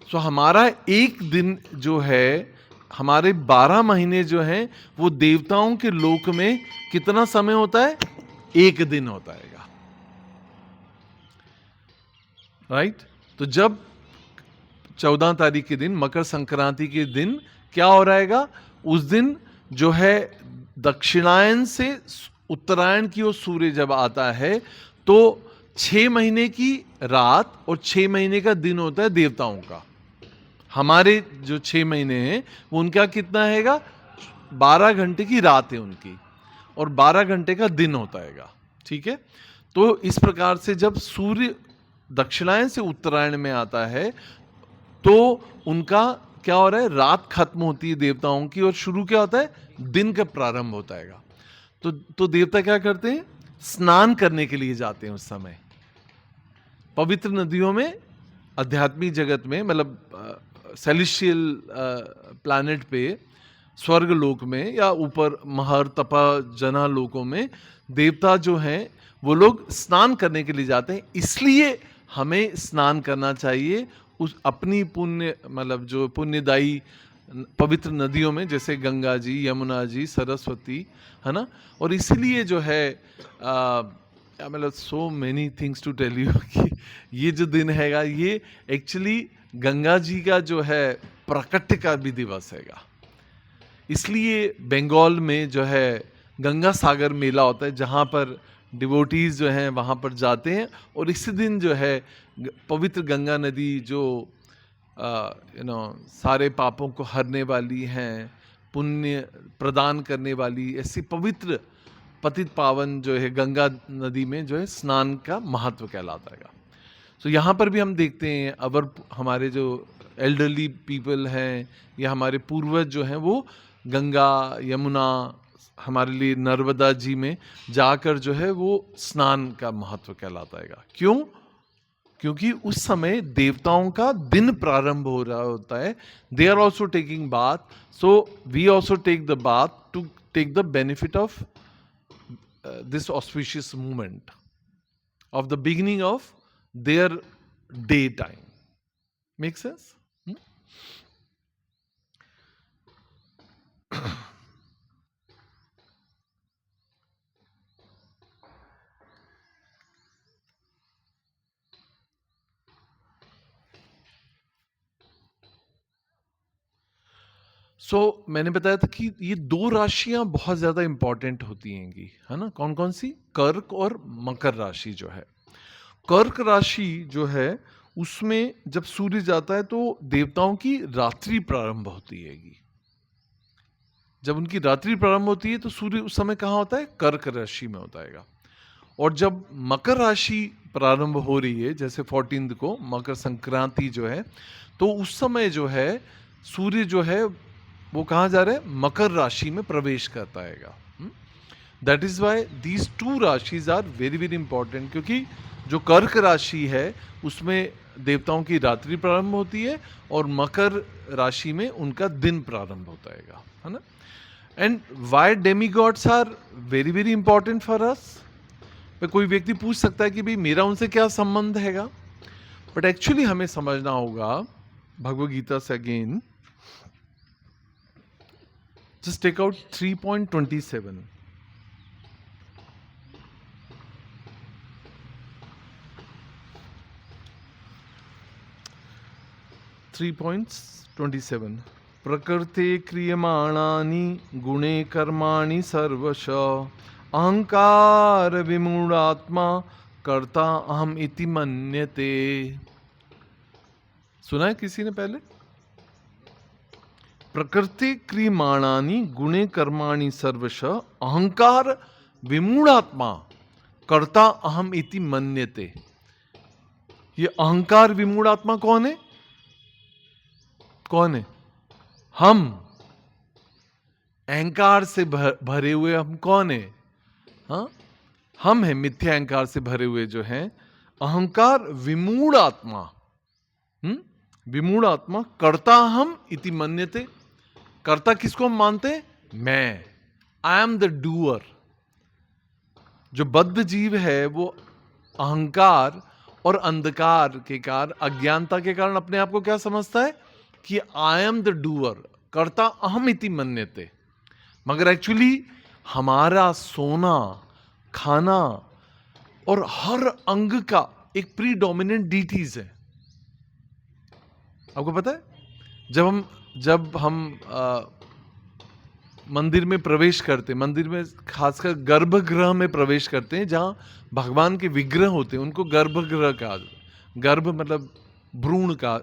सो हमारा एक दिन जो है, हमारे 12 महीने जो हैं वो देवताओं के लोक में कितना समय होता है? एक दिन होता है। राइट? तो जब 14 तारीख के दिन, मकर संक्रांति के दिन क्या हो रहेगा? उस दिन जो है दक्षिणायन से उत्तरायण की ओर सूर्य जब आता है तो 6 महीने की रात और 6 महीने का दिन होता है देवताओं का। हमारे जो 6 महीने हैं वो उनका कितना हैगा? 12 घंटे की रात है उनकी और 12 घंटे का दिन होता हैगा। ठीक है? तो इस प्रकार से जब सूर्य दक्षिणायन से उत्तरायण में आता है तो उनका क्या हो रहा है? रात खत्म होती है देवताओं की और शुरू क्या होता है? दिन का प्रारंभ होता है। तो देवता क्या करते हैं? स्नान करने के लिए जाते हैं उस समय पवित्र नदियों में, आध्यात्मिक जगत में, मतलब सेलेस्टियल प्लैनेट पे, स्वर्ग लोक में या ऊपर महर तपा जना लोकों में देवता जो हैं वो लोग स्नान करने के लिए जाते हैं। इसलिए हमें स्नान करना चाहिए उस अपनी पुण्य, मतलब जो पुण्यदायी पवित्र नदियों में, जैसे गंगा जी, यमुना जी, सरस्वती, है ना। और इसीलिए जो है मतलब so many things to tell you कि ये जो दिन हैगा ये एक्चुअली गंगा जी का जो है प्राकट्य का भी दिवस हैगा। इसलिए बंगाल में जो है गंगा सागर मेला होता है जहाँ पर डिवोटीज जो हैं वहाँ पर जाते हैं और इसी दिन जो है पवित्र गंगा नदी जो सारे पापों को हरने वाली हैं, पुण्य प्रदान करने वाली, ऐसी पवित्र पतित पावन जो है गंगा नदी में जो है स्नान का महत्व कहलाता है। तो यहाँ पर भी हम देखते हैं हमारे जो एल्डरली पीपल हैं या हमारे पूर्वज जो हैं वो गंगा, यमुना, हमारे लिए नर्मदा जी में जाकर जो है वो स्नान का महत्व कहलाता है। क्यों? क्योंकि उस समय देवताओं का दिन प्रारंभ हो रहा होता है। They are also taking bath, so we also take the bath to take the benefit of this auspicious movement of the beginning of their day time. Make sense? मैंने बताया था कि ये 2 राशियां बहुत ज्यादा इंपॉर्टेंट होती हैंगी, है ना। कौन कौन सी? कर्क और मकर राशि जो है। कर्क राशि जो है उसमें जब सूर्य जाता है तो देवताओं की रात्रि प्रारंभ होती हैगी। जब उनकी रात्रि प्रारंभ होती है तो सूर्य उस समय कहाँ होता है? कर्क राशि में होता है। और जब मकर राशि प्रारंभ हो रही है, जैसे 14 को मकर संक्रांति जो है, तो उस समय जो है सूर्य जो है वो कहाँ जा रहा है? मकर राशि में प्रवेश करता है। That is why these 2 rashis are very very important, क्योंकि जो कर्क राशि है उसमें देवताओं की रात्रि प्रारंभ होती है और मकर राशि में उनका दिन प्रारंभ होता है ना। And why demigods are very very important for us. कोई व्यक्ति पूछ सकता है कि भाई मेरा उनसे क्या संबंध हैगा, बट एक्चुअली हमें समझना होगा भगवद गीता से अगेन। Just take out 3.27. प्रकृते क्रियमाणानि गुणे कर्माणि सर्वश अहंकार विमूढ़ात्मा कर्ता अहम इति मन्यते। सुना है किसी ने पहले? प्रकृति क्रियमाणानि गुणे कर्माणि सर्वश अहंकार विमूढ़ात्मा कर्ता अहम इति मन्यते। ये अहंकार विमूढ़ात्मा कौन है? कौन है? हम। अहंकार से भरे हुए हम कौन है? हाँ, हम हैं। मिथ्या अहंकार से भरे हुए जो हैं अहंकार विमूढ़ आत्मा, विमूढ़ आत्मा कर्ता हम इति मन्यते। कर्ता किसको हम मानते हैं? मैं, आई एम द डूअर। जो बद्ध जीव है वो अहंकार और अंधकार के कारण, अज्ञानता के कारण अपने आप को क्या समझता है कि आई एम द डूअर, कर्ता अहम इति मन्यते। मगर एक्चुअली हमारा सोना, खाना और हर अंग का एक प्रीडोमिनेंट डीटीज है। आपको पता है, जब हम मंदिर में प्रवेश करते, मंदिर में खासकर गर्भगृह में प्रवेश करते हैं, जहां भगवान के विग्रह होते हैं, उनको गर्भगृह का, गर्भ मतलब भ्रूण का,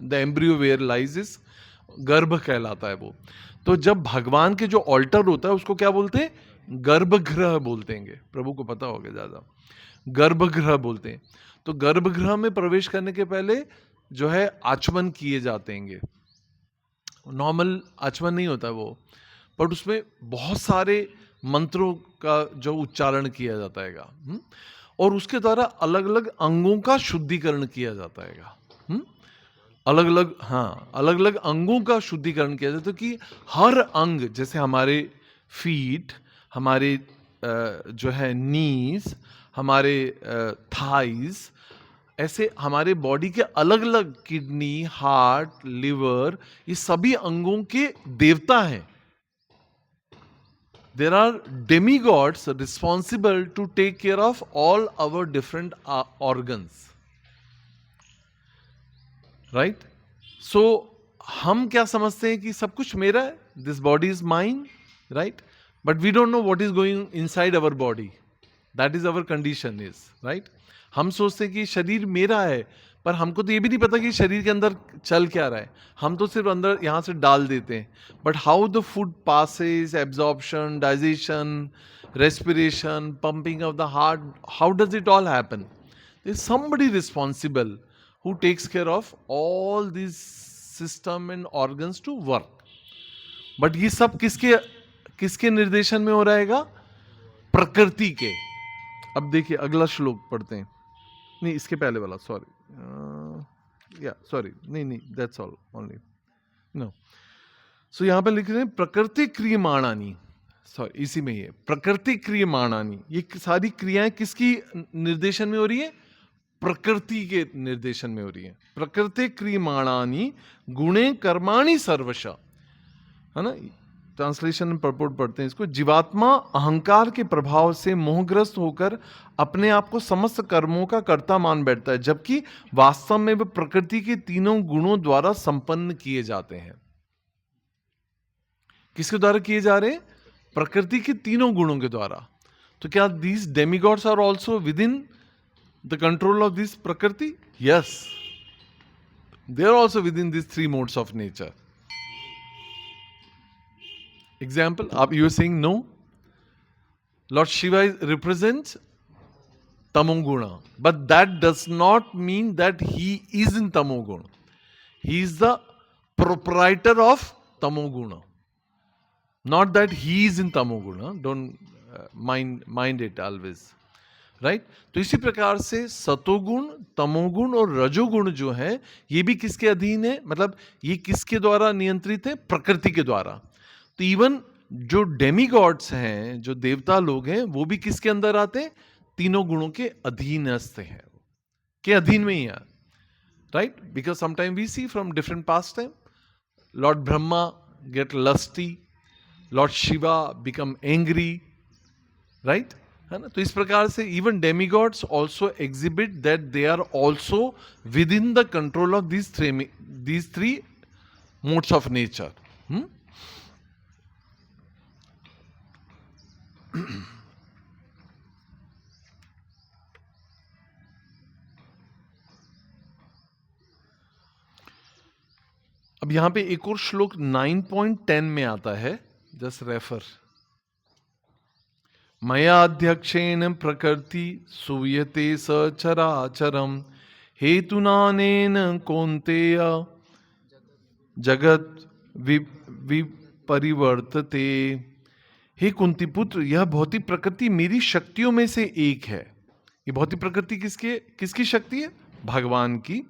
the embryo where lies is, गर्भ कहलाता है वो। तो जब भगवान के जो ऑल्टर होता है उसको क्या बोलते हैं? गर्भगृह बोलते हैं। प्रभु को पता होगा ज्यादा, गर्भगृह बोलते हैं। तो गर्भगृह में प्रवेश करने के पहले जो है आचमन किए जाते हैं। नॉर्मल आचमन नहीं होता वो, बट उसमें बहुत सारे मंत्रों का जो उच्चारण किया जाता है, और उसके द्वारा अलग अलग अंगों का शुद्धिकरण किया जाता है। अलग अलग अंगों का शुद्धिकरण किया जाता है, कि हर अंग, जैसे हमारे फीट, हमारे जो है नीज, हमारे थाइज, ऐसे हमारे बॉडी के अलग अलग किडनी, हार्ट, लिवर, ये सभी अंगों के देवता हैं। There are demigods responsible to take care of all our different organs, right? So हम क्या समझते हैं कि सब कुछ मेरा है, this body is mine, right? But we don't know what is going inside our body. That is our condition is, right? हम सोचते हैं कि शरीर मेरा है, पर हमको तो ये भी नहीं पता कि शरीर के अंदर चल क्या रहा है। हम तो सिर्फ अंदर यहाँ से डाल देते हैं, but how the food passes, absorption, digestion, respiration, pumping of the heart, how does it all happen? There is somebody responsible who takes care of all this system and organs to work. But ये सब किसके निर्देशन में हो रहेगा? प्रकृति के। अब देखिए अगला श्लोक पढ़ते हैं, नहीं इसके पहले वाला, सॉरी, नहीं, दैट्स ऑल ओनली, नो। सो यहां पे लिख रहे हैं प्रकृति क्रियमाणानी, सॉरी इसी में ही है, प्रकृति क्रियमाणानी। ये सारी क्रियाएं किसकी निर्देशन में हो रही है? प्रकृति के निर्देशन में हो रही है। प्रकृति क्रियमाणानी गुणे कर्माणि सर्वश, है ना। ट्रांसलेशन में परपोर्ट पढ़ते हैं इसको। जीवात्मा अहंकार के प्रभाव से मोहग्रस्त होकर अपने आप को समस्त कर्मों का कर्ता मान बैठता है, जबकि वास्तव में वह प्रकृति के तीनों गुणों द्वारा संपन्न किए जाते हैं। किसके द्वारा किए जा रहे हैं? प्रकृति के तीनों गुणों के द्वारा। तो क्या these demigods are also within the control of this प्रकृति? Yes, they are also within this three modes of nature. Example, you are saying no? Lord Shiva represents Tamoguna, but that does not mean that he is in Tamoguna. He is the proprietor of Tamoguna. Not that he is in Tamoguna. Don't mind it always. Right? तो इसी प्रकार से सतोगुण, तमोगुण और रजोगुण जो है, ये भी किसके अधीन है? मतलब ये किसके द्वारा नियंत्रित है? प्रकृति के द्वारा। तो इवन जो डेमीगॉड्स हैं, जो देवता लोग हैं, वो भी किसके अंदर आते हैं? तीनों गुणों के अधीनस्थ हैं, के अधीन में ही है, right? Because sometime we see from different past time, lord Brahma get lusty, lord Shiva become angry, right, है ना। तो इस प्रकार से even demigods also exhibit that they are also within the control of these three modes of nature. अब यहां पे एक और श्लोक 9.10 में आता है, जस्ट रेफर। मयाध्यक्षेण प्रकृति सूयते सचराचरम हेतुनानेन कौन्तेय जगत विपरिवर्तते। हे कुंती पुत्र, यह भौतिक प्रकृति मेरी शक्तियों में से एक है। ये भौतिक प्रकृति किसकी शक्ति है? भगवान की।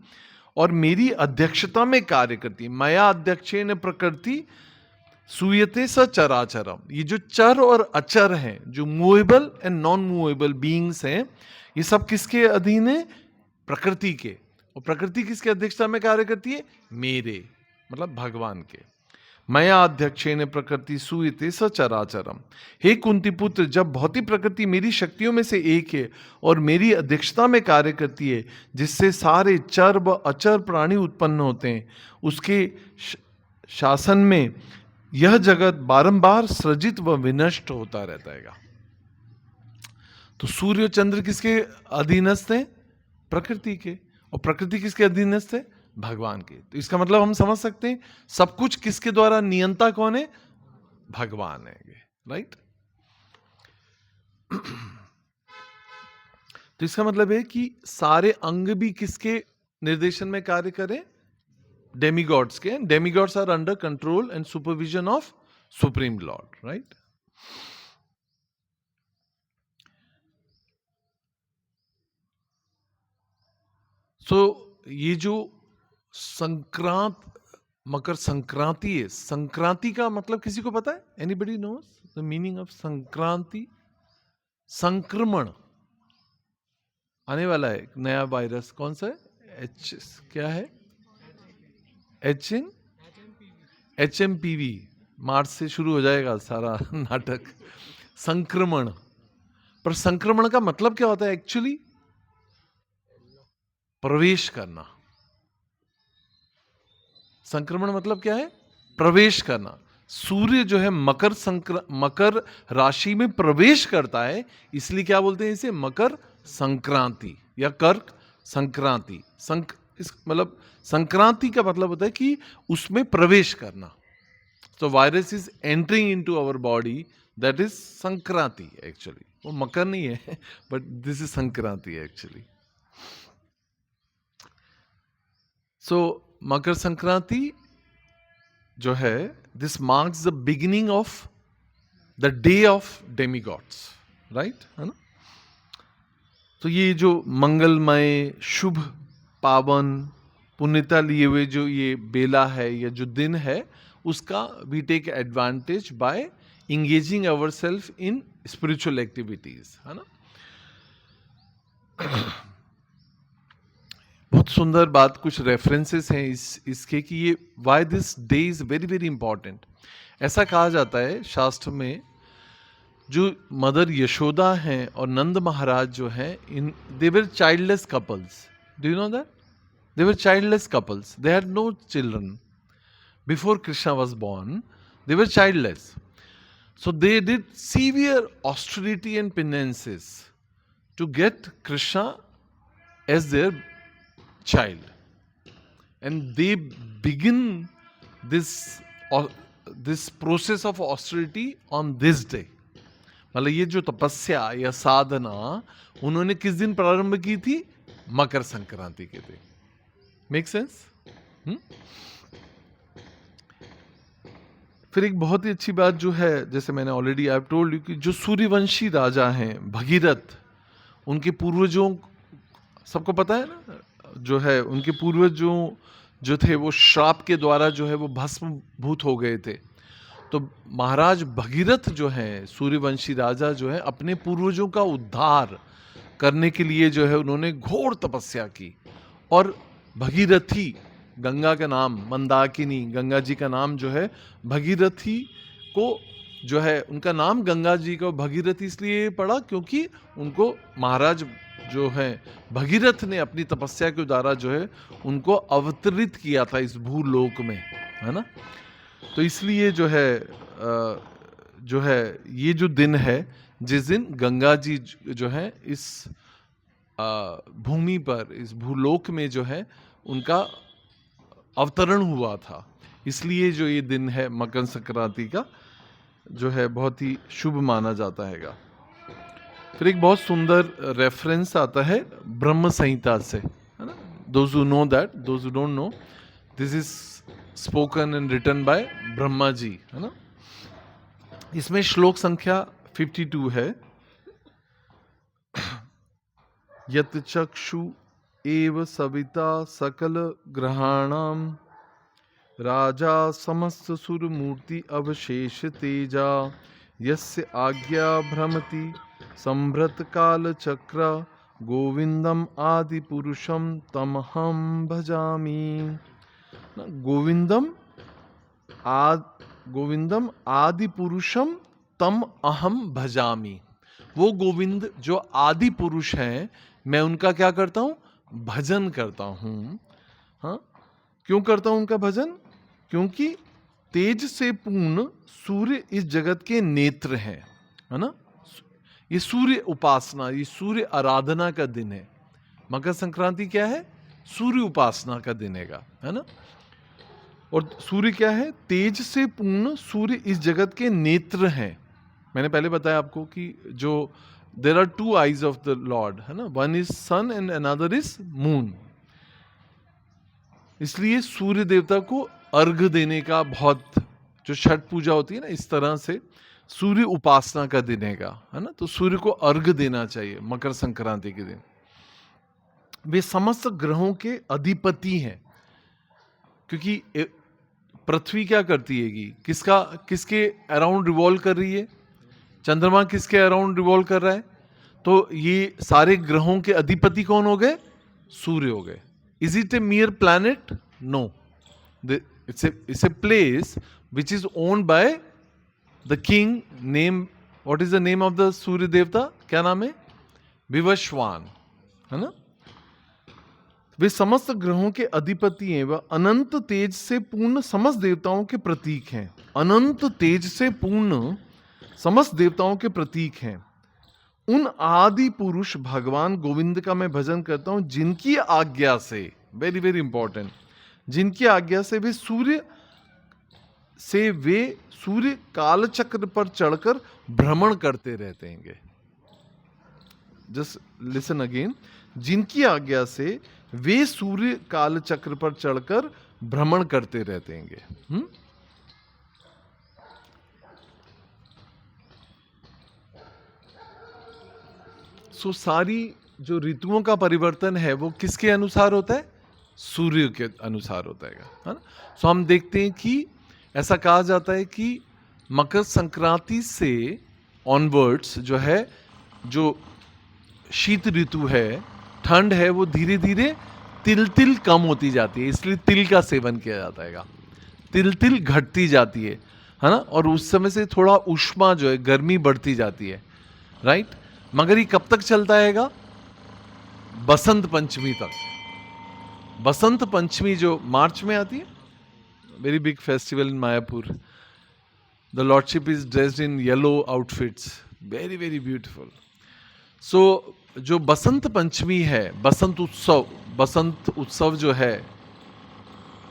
और मेरी अध्यक्षता में कार्य करती है। मया अध्यक्षेन प्रकृति सूयते स चराचरम। ये जो चर और अचर हैं, जो movable and non movable beings हैं, ये सब किसके अधीन है? प्रकृति के। और प्रकृति किसके अध्यक्षता में कार्य करती है? मेरे, मतलब भगवान के। मया अध्यक्षेन प्रकृति सूयते स चराचरम। हे कुंती पुत्र, जब भौतिक प्रकृति मेरी शक्तियों में से एक है और मेरी अध्यक्षता में कार्य करती है, जिससे सारे चर व अचर प्राणी उत्पन्न होते हैं, उसके शासन में यह जगत बारंबार सृजित व विनष्ट होता रहता है। तो सूर्य और चंद्र किसके अधीनस्थ हैं? प्रकृति के। और प्रकृति किसके अधीनस्थ है? भगवान के। तो इसका मतलब हम समझ सकते हैं सब कुछ किसके द्वारा नियंता कौन है? भगवान है, राइट। तो इसका मतलब है कि सारे अंग भी किसके निर्देशन में कार्य करें? डेमीगॉड्स के। Demigods are under control and supervision of supreme lord, right. So ये जो मकर संक्रांति है, संक्रांति का मतलब किसी को पता है? Anybody knows the meaning of Sankranti? संक्रमण। आने वाला है एक नया वायरस, कौन सा है? क्या है? HMPV। मार्च से शुरू हो जाएगा सारा नाटक। संक्रमण। पर संक्रमण का मतलब क्या होता है एक्चुअली? प्रवेश करना। संक्रमण मतलब क्या है? प्रवेश करना। सूर्य जो है मकर राशि में प्रवेश करता है, इसलिए क्या बोलते हैं इसे? मकर संक्रांति या कर्क संक्रांति। मतलब संक्रांति का मतलब होता है कि उसमें प्रवेश करना। तो virus is entering into our body, that is Sankranti actually. वो मकर नहीं है, but this is Sankranti actually. So Makar Sankranti जो है, this marks the beginning of the day of demigods, right, है ना। तो ये जो मंगलमय, शुभ, पावन, पुण्यता लिए हुए जो ये बेला है या जो दिन है, उसका we take advantage by engaging our self in spiritual activities, है ना। बहुत सुंदर बात, कुछ रेफरेंसेस हैं इसके कि ये why this day is very very important. ऐसा कहा जाता है शास्त्र में, जो मदर यशोदा हैं और नंद महाराज जो हैं, इन they were childless couples. Do you know that? They were childless couples, they had no children before Krishna was born. They were childless, so they did severe austerity and penances to get Krishna as their child, and they begin this process of austerity on this day. मतलब ये जो तपस्या या साधना उन्होंने किस दिन प्रारंभ की थी? मकर संक्रांति के दिन। Make sense? फिर एक बहुत ही अच्छी बात जो है, जैसे मैंने already I have told you कि जो सूर्यवंशी राजा हैं भगीरथ, उनके पूर्वजों, सबको पता है ना, जो है उनके पूर्वजों जो थे वो श्राप के द्वारा जो है वो भस्मभूत हो गए थे। तो महाराज भगीरथ जो हैं, सूर्यवंशी राजा जो है, अपने पूर्वजों का उद्धार करने के लिए जो है उन्होंने घोर तपस्या की। और भगीरथी, गंगा का नाम मंदाकिनी, गंगा जी का नाम जो है भगीरथी को जो है, उनका नाम गंगा जी का भगीरथी इसलिए पड़ा क्योंकि उनको महाराज जो है भगीरथ ने अपनी तपस्या के द्वारा जो है उनको अवतरित किया था इस भूलोक में, है ना। तो इसलिए जो है ये जो दिन है जिस दिन गंगा जी जो है इस भूमि पर, इस भूलोक में जो है उनका अवतरण हुआ था, इसलिए जो ये दिन है मकर संक्रांति का जो है बहुत ही शुभ माना जाता हैगा। फिर एक बहुत सुंदर रेफरेंस आता है ब्रह्म संहिता से, है ना। Those who know that, those who don't know, this is spoken and written by Brahma ji, है ना। इसमें श्लोक संख्या 52 है। यत चक्षु एव सविता सकल ग्रहाणाम राजा समस्त सुर मूर्ति अवशेष तेजा यस्य आज्ञा भ्रमति संभ्रत काल चक्र गोविंदम आदि पुरुषम तमहम भजामि। ना, गोविंदम आदि पुरुषम तम अहम भजामि। वो गोविंद जो आदि पुरुष हैं, मैं उनका क्या करता हूँ? भजन करता हूँ। हाँ, क्यों करता हूँ उनका भजन? क्योंकि तेज से पूर्ण सूर्य इस जगत के नेत्र हैं, है ना। ये सूर्य उपासना, ये सूर्य आराधना का दिन है। मकर संक्रांति क्या है? सूर्य उपासना का दिन है ना। और सूर्य क्या है? तेज से पूर्ण सूर्य इस जगत के नेत्र हैं। मैंने पहले बताया आपको कि जो there are two eyes of the lord, है ना, one is sun and another is moon. इसलिए सूर्य देवता को अर्घ देने का बहुत, जो छठ पूजा होती है ना, इस तरह से सूर्य उपासना का दिन है ना। तो सूर्य को अर्घ देना चाहिए मकर संक्रांति के दिन। वे समस्त ग्रहों के अधिपति हैं, क्योंकि पृथ्वी क्या करती है? किसके अराउंड रिवॉल्व कर रही है? चंद्रमा किसके अराउंड रिवॉल्व कर रहा है? तो ये सारे ग्रहों के अधिपति कौन हो गए? सूर्य हो गए। Is it a mere planet? No, it's a place which is owned by the king. Name, what is the name of the Surya देवता? क्या नाम है? विवस्वान, है ना। वे समस्त ग्रहों के अधिपति हैं, वह अनंत तेज से पूर्ण समस्त देवताओं के प्रतीक हैं। अनंत तेज से पूर्ण समस्त देवताओं के प्रतीक हैं। उन आदि पुरुष भगवान गोविंद का मैं भजन करता हूं, जिनकी आज्ञा से, वेरी वेरी इंपॉर्टेंट, जिनकी आज्ञा से वे सूर्य कालचक्र पर चढ़कर भ्रमण करते रहते हैं। जस्ट लिसन अगेन, जिनकी आज्ञा से वे सूर्य कालचक्र पर चढ़कर भ्रमण करते रहते हैं। सो सारी जो ऋतुओं का परिवर्तन है वो किसके अनुसार होता है? सूर्य के अनुसार होता है ना। सो हम देखते हैं कि ऐसा कहा जाता है कि मकर संक्रांति से ऑनवर्ड्स जो है, जो शीत ऋतु है, ठंड है, वो धीरे धीरे तिल कम होती जाती है। इसलिए तिल का सेवन किया जाता है। तिल घटती जाती है ना। और उस समय से थोड़ा उष्मा जो है, गर्मी बढ़ती जाती है, राइट। मगर ये कब तक चलता है? बसंत पंचमी तक। बसंत पंचमी जो मार्च में आती है, very big festival in Mayapur. The lordship is dressed in yellow outfits, very very beautiful. So जो बसंत पंचमी है, बसंत उत्सव जो है,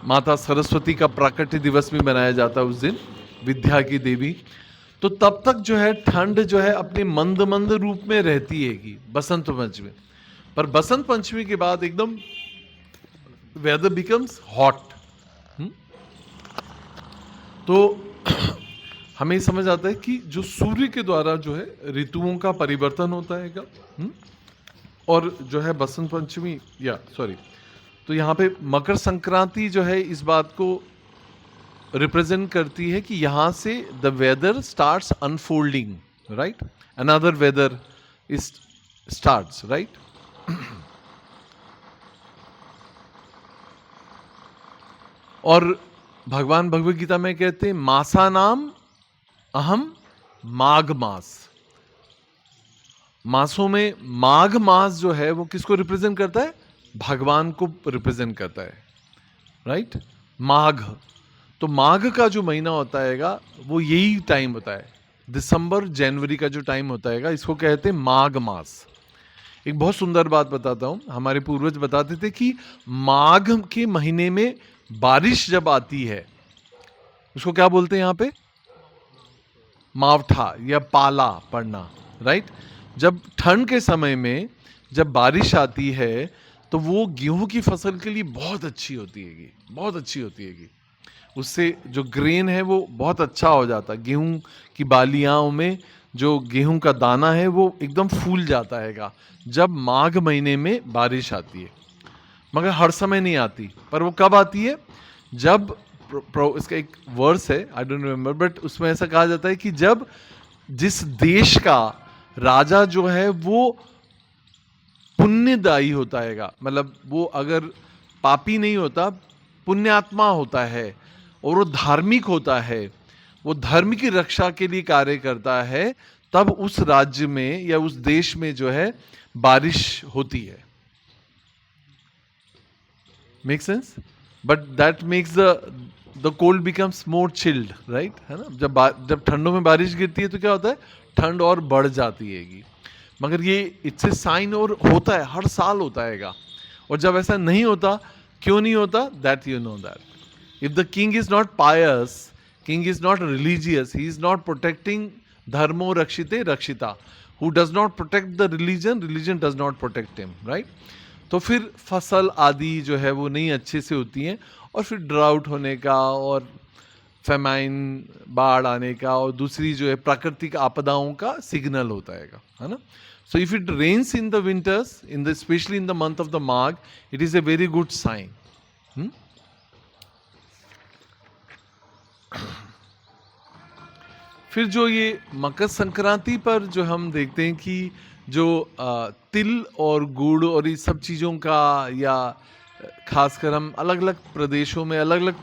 माता सरस्वती का प्राकट्य दिवस भी मनाया जाता है उस दिन, विद्या की देवी। तो तब तक जो है ठंड जो है अपने मंद मंद रूप में रहती है बसंत पंचमी। पर बसंत पंचमी के बाद एकदम वेदर बिकम्स हॉट। तो हमें समझ आता है कि जो सूर्य के द्वारा जो है ऋतुओं का परिवर्तन होता है। और जो है बसंत पंचमी तो यहाँ पे मकर संक्रांति जो है इस बात को रिप्रेजेंट करती है कि यहाँ से the weather starts unfolding, right. Another weather is starts, right. और भगवान भगवद गीता में कहते हैं, मासा नाम अहम माघ मास। मासों में माघ मास जो है वो किसको रिप्रेजेंट करता है? भगवान को रिप्रेजेंट करता है, राइट। माघ, तो माघ का जो महीना होता है वो यही टाइम होता है, दिसंबर जनवरी का जो टाइम होता है, इसको कहते हैं माघ मास। एक बहुत सुंदर बात बताता हूँ, हमारे पूर्वज बताते थे कि माघ के महीने में बारिश जब आती है, उसको क्या बोलते हैं यहाँ पे? मावठा या पाला पड़ना, राइट। जब ठंड के समय में जब बारिश आती है तो वो गेहूं की फसल के लिए बहुत अच्छी होती है, बहुत अच्छी होती है। उससे जो ग्रेन है वो बहुत अच्छा हो जाता है। गेहूं की बालियाओं में जो गेहूं का दाना है वो एकदम फूल जाता हैगा जब माघ महीने में बारिश आती है। मगर हर समय नहीं आती, पर वो कब आती है? जब इसका एक वर्स है, आई डोंट रिमेम्बर, बट उसमें ऐसा कहा जाता है कि जब जिस देश का राजा जो है वो पुण्यदायी होता हैगा, मतलब वो अगर पापी नहीं होता, पुण्यात्मा होता है और वो धार्मिक होता है, वो धर्म की रक्षा के लिए कार्य करता है, तब उस राज्य में या उस देश में जो है बारिश होती है। Make sense? But that makes the cold becomes more chilled, right, है ना? जब ठंडों में बारिश गिरती है तो क्या होता है? ठंड और बढ़ जाती हैगी। मगर ये इट्स ए साइन, और होता है, हर साल होता हैगा। और जब ऐसा नहीं होता, क्यों नहीं होता? That you know that if the king is not pious, king is not religious, he is not protecting dharmo rakshite rakshita, who does not protect the religion, religion does not protect him, right? तो फिर फसल आदि जो है वो नहीं अच्छे से होती हैं, और फिर ड्राउट होने का और फेमाइन, बाढ़ आने का, और दूसरी जो है प्राकृतिक आपदाओं का सिग्नल होता है ना? So if it rains in the winters, in the specially in the month of the Magh, it is a very good sign. फिर जो ये मकर संक्रांति पर जो हम देखते हैं कि जो तिल और गुड़ और ये सब चीज़ों का, या खासकर हम अलग अलग प्रदेशों में अलग अलग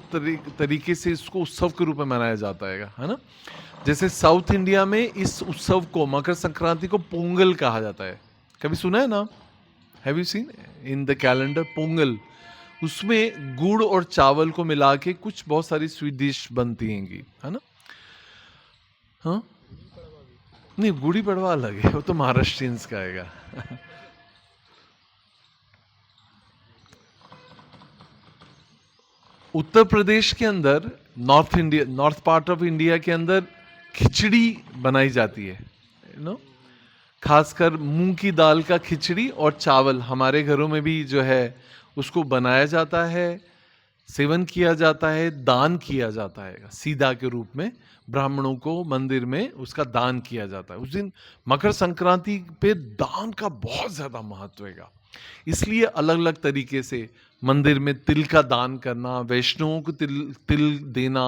तरीके से इसको उत्सव के रूप में मनाया जाता है ना? जैसे साउथ इंडिया में इस उत्सव को, मकर संक्रांति को, पोंगल कहा जाता है। कभी सुना है ना? Have you seen in the calendar Pongal? उसमें गुड़ और चावल को मिला के कुछ बहुत सारी स्वीट डिश बनती हैंगी, है ना? हाँ, नहीं, गुड़ी पड़वा अलग है, वो तो महाराष्ट्रियंस का आएगा। उत्तर प्रदेश के अंदर, नॉर्थ पार्ट ऑफ इंडिया के अंदर खिचड़ी बनाई जाती है, यू नो, खासकर मूंग की दाल का खिचड़ी और चावल हमारे घरों में भी जो है उसको बनाया जाता है, सेवन किया जाता है, दान किया जाता है सीधा के रूप में, ब्राह्मणों को मंदिर में उसका दान किया जाता है। उस दिन मकर संक्रांति पे दान का बहुत ज्यादा महत्व है, इसलिए अलग अलग तरीके से मंदिर में तिल का दान करना, वैष्णवों को तिल देना,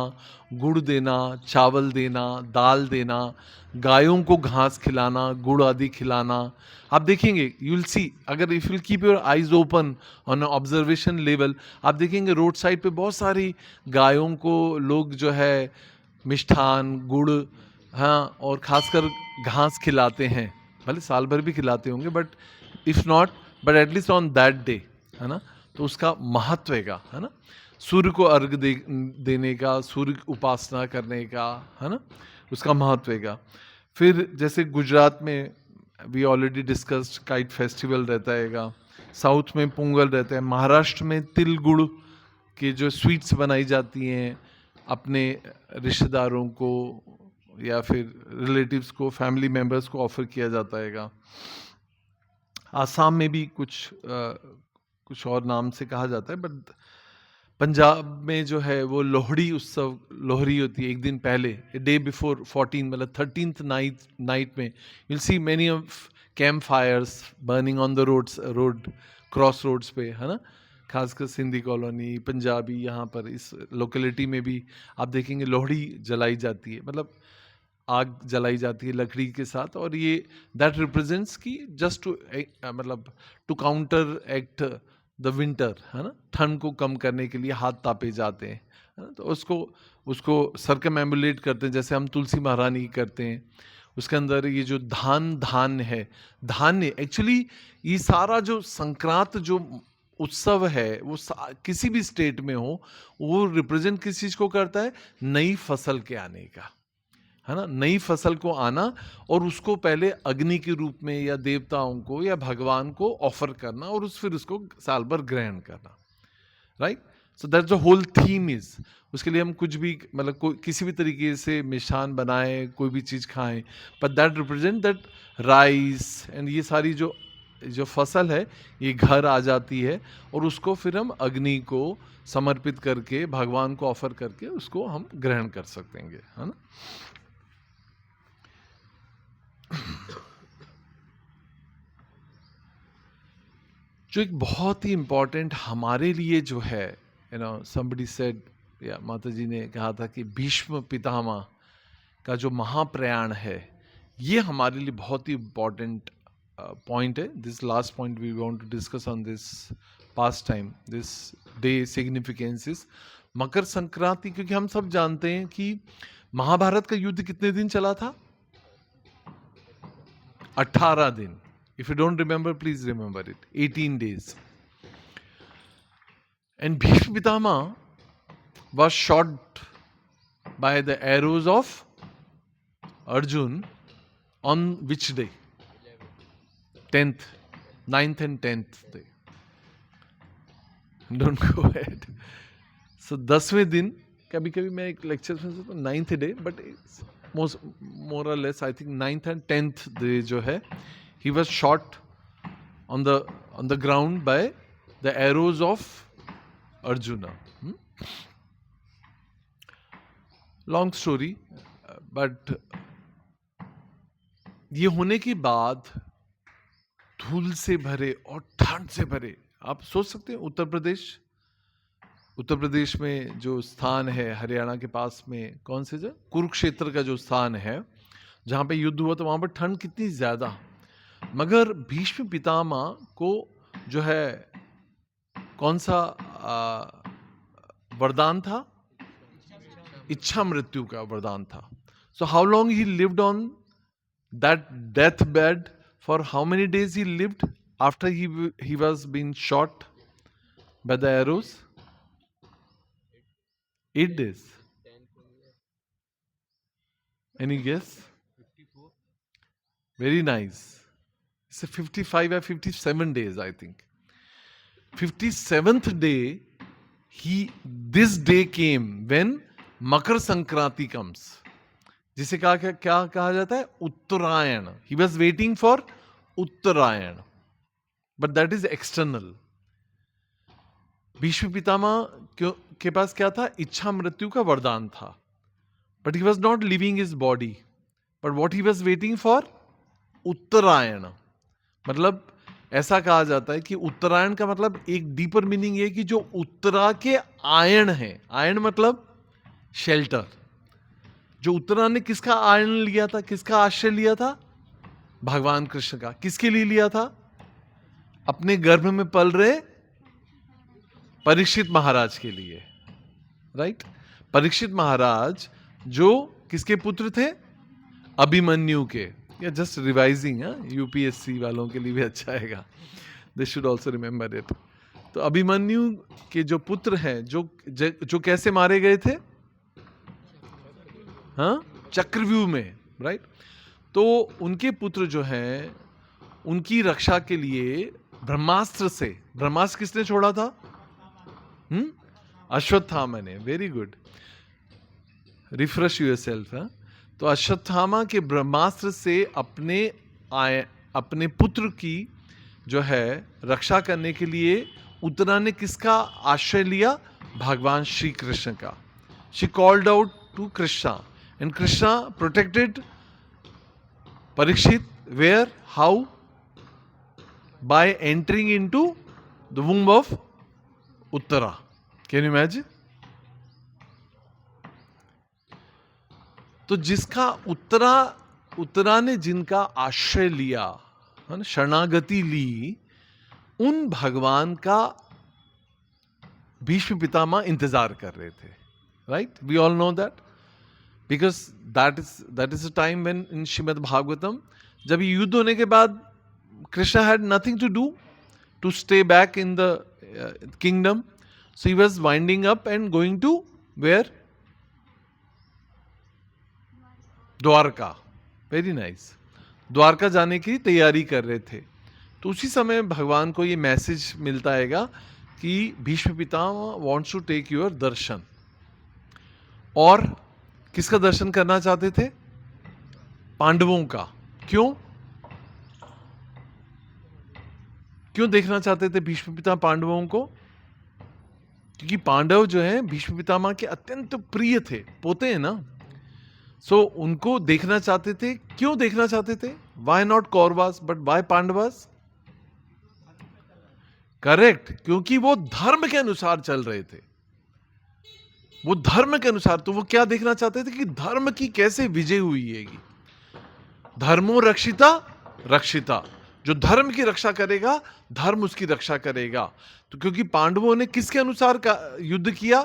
गुड़ देना, चावल देना, दाल देना, गायों को घास खिलाना, गुड़ आदि खिलाना। आप देखेंगे, यू विल सी, अगर if you keep your eyes open on observation level, आप देखेंगे रोड साइड पे बहुत सारी गायों को लोग जो है मिष्ठान, गुड़, हाँ, और खासकर घास खिलाते हैं। भले साल भर भी खिलाते होंगे, but if not, but at least on that day, है ना? तो उसका महत्व है ना? सूर्य को अर्घ देने का, सूर्य उपासना करने का, है ना? उसका महत्व है। फिर जैसे गुजरात में we already discussed kite festival रहता है, साउथ में पोंगल रहता है, महाराष्ट्र में तिल गुड़ के जो स्वीट्स बनाई जाती हैं अपने रिश्तेदारों को या फिर रिलेटिव्स को, फैमिली मेम्बर्स को ऑफर किया जाता है। आसाम में भी कुछ और नाम से कहा जाता है, बट पंजाब में जो है वो लोहड़ी उत्सव, लोहड़ी होती है एक दिन पहले, डे बिफोर 14, मतलब 13th नाइट में you'll see many of campfires burning on the road crossroads पे, है ना? खासकर सिंधी कॉलोनी, पंजाबी, यहाँ पर इस लोकेलिटी में भी आप देखेंगे लोहड़ी जलाई जाती है, मतलब आग जलाई जाती है लकड़ी के साथ, और ये दैट रिप्रेजेंट्स की जस्ट टू, मतलब to counteract the winter, है ना? ठंड को कम करने के लिए हाथ तापे जाते हैं, है ना? तो उसको सर्कमएम्बुलेट करते हैं, जैसे हम तुलसी महारानी करते हैं। उसके अंदर ये जो धान्य है, धान्य एक्चुअली ये सारा जो संक्रांत जो उत्सव है वो किसी भी स्टेट में हो, वो रिप्रेजेंट किस चीज को करता है? नई फसल के आने का, है ना? नई फसल को आना, और उसको पहले अग्नि के रूप में या देवताओं को या भगवान को ऑफर करना, और फिर उसको साल भर ग्रहण करना, right? So that's the whole theme is. उसके लिए हम कुछ भी, मतलब किसी भी तरीके से मिष्ठान बनाएं, कोई भी चीज़ खाएं, but that represent that rice and ये सारी जो फसल है ये घर आ जाती है, और उसको फिर हम अग्नि को समर्पित करके, भगवान को ऑफर करके उसको हम ग्रहण कर सकते हैं, है ना? जो एक बहुत ही इम्पोर्टेंट हमारे लिए जो है, somebody said, या माता जी ने कहा था कि भीष्म पितामह का जो महाप्रयाण है, ये हमारे लिए बहुत ही इम्पोर्टेंट पॉइंट है. This last point we want to discuss on this past time, this day significance is Makar Sankranti. क्योंकि हम सब जानते हैं कि महाभारत का युद्ध कितने दिन चला था? 18 दिन. If you don't remember, please remember it. 18 days. And Bhishma Pitama was shot by the arrows of Arjun on which day? 10th, 9th and 10th day. Don't go ahead. So 10वें दिन, कभी कभी मैं एक लेक्चर में सोचता हूँ 9th day, but it's more or less I think 9th and 10th day जो है, he was shot on the ground by the arrows of Arjuna. Long story, but ये होने के बाद धूल से भरे और ठंड से भरे, आप सोच सकते हैं उत्तर प्रदेश में जो स्थान है हरियाणा के पास में, कौन से जगह, कुरुक्षेत्र का जो स्थान है जहाँ पे युद्ध हुआ, तो वहाँ पर ठंड कितनी ज़्यादा. मगर भीष्म पितामह को जो है कौन सा वरदान था? इच्छा मृत्यु का वरदान था. So how long he lived on that death bed? For how many days he lived after he was been shot by the arrows? 8 days. Any guess? 54. Very nice. It's a 55 or 57 days, I think. 57th day, this day came when Makar Sankranti comes. जिसे क्या कहा जाता है? उत्तरायण. He was waiting for Uttarayan. But that is external. Bhishma Pitamah के पास क्या था? इच्छा मृत्यु का वरदान था. But he was not leaving his body. But what he was waiting for? उत्तरायण. मतलब ऐसा कहा जाता है कि उत्तरायण का मतलब एक डीपर मीनिंग ये कि जो उत्तरा के आयन है. आयन मतलब शेल्टर. जो उत्तरा ने किसका आयन लिया था, किसका आश्रय लिया था? भगवान कृष्ण का. किसके लिए लिया था? अपने गर्भ में पल रहे परीक्षित महाराज के लिए. राइट? परीक्षित महाराज जो किसके पुत्र थे? अभिमन्यु के. या जस्ट रिवाइजिंग, यूपीएससी वालों के लिए भी अच्छा आएगा. They should also remember it. तो अभिमन्यु के जो पुत्र हैं, जो कैसे मारे गए थे? चक्रव्यूह में. राइट? तो उनके पुत्र जो हैं, उनकी रक्षा के लिए ब्रह्मास्त्र से, ब्रह्मास्त्र किसने छोड़ा था? अश्वत्थामा ने. Very good. Refresh yourself. तो अश्वत्थामा के ब्रह्मास्त्र से अपने पुत्र की जो है रक्षा करने के लिए उत्तरा ने किसका आश्रय लिया? भगवान श्री कृष्ण का. She called out to Krishna and Krishna protected Parikshit. Where? How? By entering into the womb of Uttara. Can you imagine? तो जिसका उत्तरा ने जिनका आश्रय लिया, शरणागति ली, उन भगवान का भीष्म पितामह इंतजार कर रहे थे. Right? We all know that because that is a time when in Shrimad Bhagavatam, जब युद्ध होने के बाद Krishna had nothing to do to stay back in the kingdom. So he was winding up and going to where? Dwarka. Very nice. Dwarka जाने की तैयारी कर रहे थे. तो उसी समय भगवान को ये मैसेज मिलता हैगा कि Bhishma Pitamah wants to take your दर्शन. और किसका दर्शन करना चाहते थे? पांडवों का. क्यों देखना चाहते थे भीष्म पितामह पांडवों को? क्योंकि पांडव जो है भीष्म पितामह के अत्यंत प्रिय थे, पोते हैं ना. सो उनको देखना चाहते थे. क्यों देखना चाहते थे? Why not Kauravas but why Pandavas? Correct, क्योंकि वो धर्म के अनुसार चल रहे थे. वो धर्म के अनुसार, तो वो क्या देखना चाहते थे कि धर्म की कैसे विजय हुई है. धर्मो रक्षिता रक्षिता, जो धर्म की रक्षा करेगा धर्म उसकी रक्षा करेगा. तो क्योंकि पांडवों ने किसके अनुसार का युद्ध किया?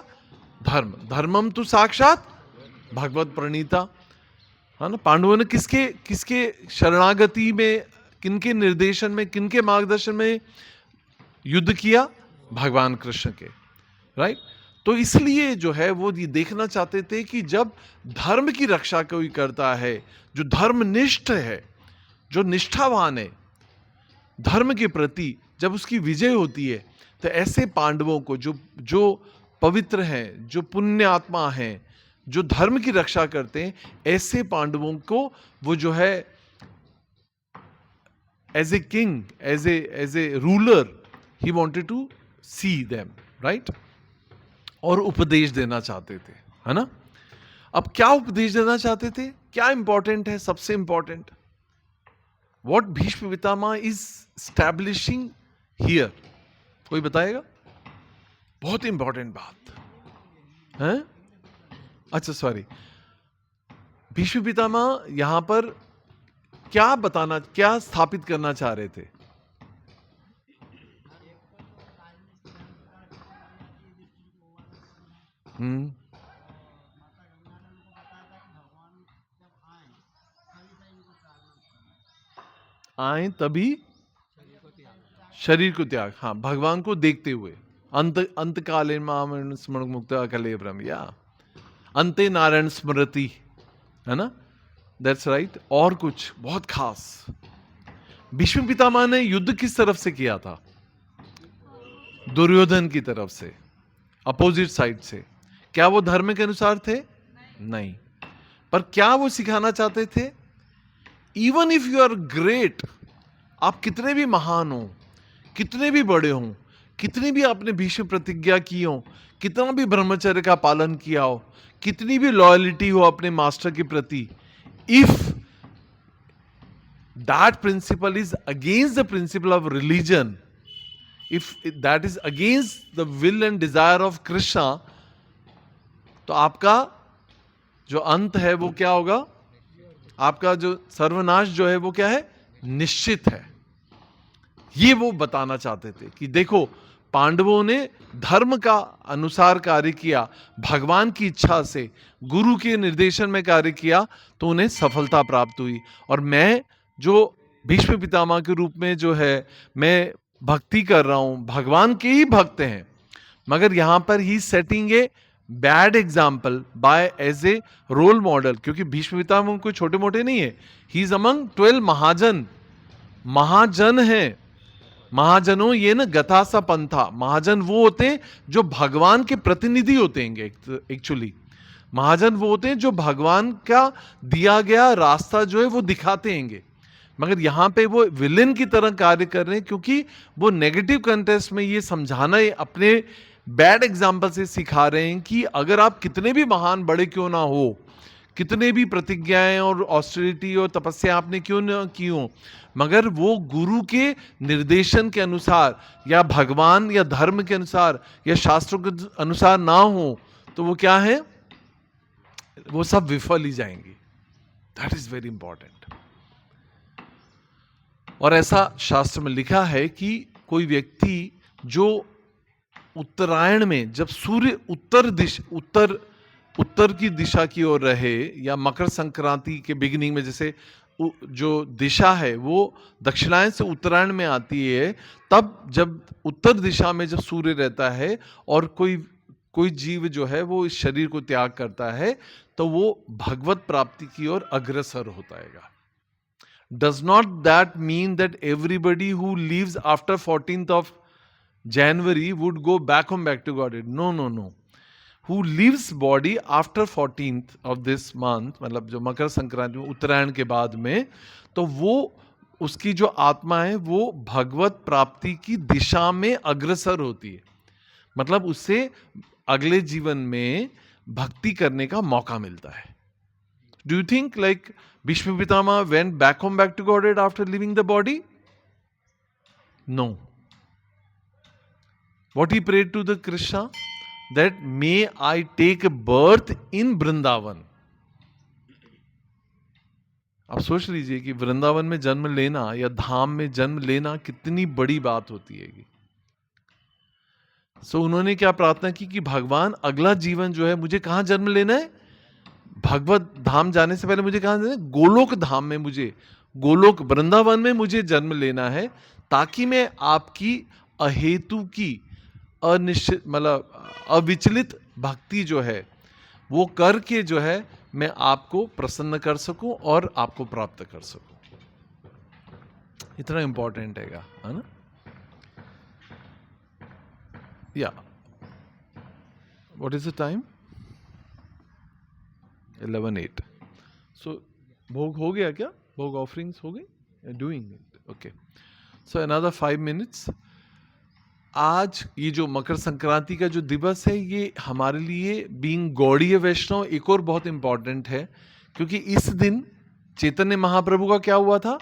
धर्म. धर्मम तो साक्षात भगवत प्रणीता, है ना. पांडवों ने किसके किसके शरणागति में, किनके निर्देशन में, किनके मार्गदर्शन में युद्ध किया? भगवान कृष्ण के. राइट. तो इसलिए जो है वो ये देखना चाहते थे कि जब धर्म की रक्षा कोई करता है, जो धर्मनिष्ठ है, जो निष्ठावान है धर्म के प्रति, जब उसकी विजय होती है, तो ऐसे पांडवों को जो पवित्र हैं, जो पुण्य आत्मा हैं, जो धर्म की रक्षा करते हैं, ऐसे पांडवों को वो जो है as a king, as a ruler, he wanted to see them. Right. और उपदेश देना चाहते थे, है ना. अब क्या उपदेश देना चाहते थे? क्या इंपॉर्टेंट है? सबसे important, what Bhishma Pitamah is establishing here, कोई बताएगा? बहुत इंपॉर्टेंट बात है. अच्छा सॉरी, भीष्म पितामह यहां पर क्या बताना, क्या स्थापित करना चाह रहे थे? आए तभी शरीर को त्याग. हाँ, भगवान को देखते हुए. अंत काले माम स्मरण मुक्त अकले ब्रह्म, या अंते नारायण स्मृति, है ना. That's right. और कुछ बहुत खास, भीष्म पितामह ने युद्ध किस तरफ से किया था? दुर्योधन की तरफ से, अपोजिट साइड से. क्या वो धर्म के अनुसार थे? नहीं. पर क्या वो सिखाना चाहते थे? Even if you are great, आप कितने भी महान हो, कितने भी बड़े हो, कितनी भी आपने भीष्म प्रतिज्ञा की हो, कितना भी ब्रह्मचर्य का पालन किया हो, कितनी भी लॉयल्टी हो अपने मास्टर के प्रति, if that principle is against the principle of religion, if that is against the will and desire of Krishna, तो आपका जो अंत है वो क्या होगा? आपका जो सर्वनाश जो है वो क्या है? निश्चित है. ये वो बताना चाहते थे कि देखो, पांडवों ने धर्म का अनुसार कार्य किया, भगवान की इच्छा से, गुरु के निर्देशन में कार्य किया, तो उन्हें सफलता प्राप्त हुई. और मैं जो भीष्म पितामह के रूप में जो है मैं भक्ति कर रहा हूं, भगवान के ही भक्त हैं, मगर यहां पर ही setting a bad example by as a role model. क्योंकि भीष्म पितामह कोई छोटे मोटे नहीं है. ही इज अमंग 12 महाजन. महाजन है. महाजनों ये ना गथा सा पंथा. महाजन वो होते हैं जो भगवान के प्रतिनिधि होते हैं. एक्चुअली महाजन वो होते हैं जो भगवान का दिया गया रास्ता जो है वो दिखाते हैं. मगर यहां पे वो विलेन की तरह कार्य कर रहे हैं, क्योंकि वो नेगेटिव कंटेस्ट में ये समझाना है, अपने बैड एग्जाम्पल से सिखा रहे हैं कि अगर आप कितने भी महान बड़े क्यों ना हो, कितने भी प्रतिज्ञाएं और ऑस्टेरिटी और तपस्या आपने क्यों ना की हो, मगर वो गुरु के निर्देशन के अनुसार या भगवान या धर्म के अनुसार या शास्त्रों के अनुसार ना हो, तो वो क्या है? वो सब विफल ही जाएंगी. That is very important. और ऐसा शास्त्र में लिखा है कि कोई व्यक्ति जो उत्तरायण में, जब सूर्य उत्तर की दिशा की ओर रहे, या मकर संक्रांति के बिगिनिंग में, जैसे जो दिशा है वो दक्षिणायन से उत्तरायण में आती है, तब जब उत्तर दिशा में जब सूर्य रहता है और कोई जीव जो है वो इस शरीर को त्याग करता है, तो वो भगवत प्राप्ति की ओर अग्रसर होता है. Does not that mean that everybody who lives after 14th of January would go back to Godhead? No. Who lives body after 14th of this month, मतलब जो मकर संक्रांति में, उत्तरायण के बाद में, तो वो उसकी जो आत्मा है वो भगवत प्राप्ति की दिशा में अग्रसर होती है. मतलब उससे अगले जीवन में भक्ति करने का मौका मिलता है. Do you think like Bhishma Pitama went back to Godhead after leaving the body? No. What he prayed to the Krishna? That may I take a birth in Vrindavan. आप सोच लीजिए कि वृंदावन में जन्म लेना या धाम में जन्म लेना कितनी बड़ी बात होती है। सो उन्होंने क्या प्रार्थना की कि भगवान अगला जीवन जो है मुझे कहां जन्म लेना है? भगवत धाम जाने से पहले मुझे कहां जाना है? गोलोक धाम में, मुझे गोलोक वृंदावन में मुझे जन्म लेना है, ताकि मैं आपकी अहेतु की अनिश्चित मतलब अविचलित भक्ति जो है वो करके जो है मैं आपको प्रसन्न कर सकूं और आपको प्राप्त कर सकूं। इतना इंपॉर्टेंट है ना? या व्हाट इज द टाइम? 11:08। सो भोग हो गया क्या? भोग ऑफरिंग्स हो गई? Doing it, okay. So another 5 minutes. आज ये जो मकर संक्रांति का जो दिवस है ये हमारे लिए बीइंग गौड़ीय वैष्णव एक और बहुत इंपॉर्टेंट है, क्योंकि इस दिन चैतन्य महाप्रभु का क्या हुआ था?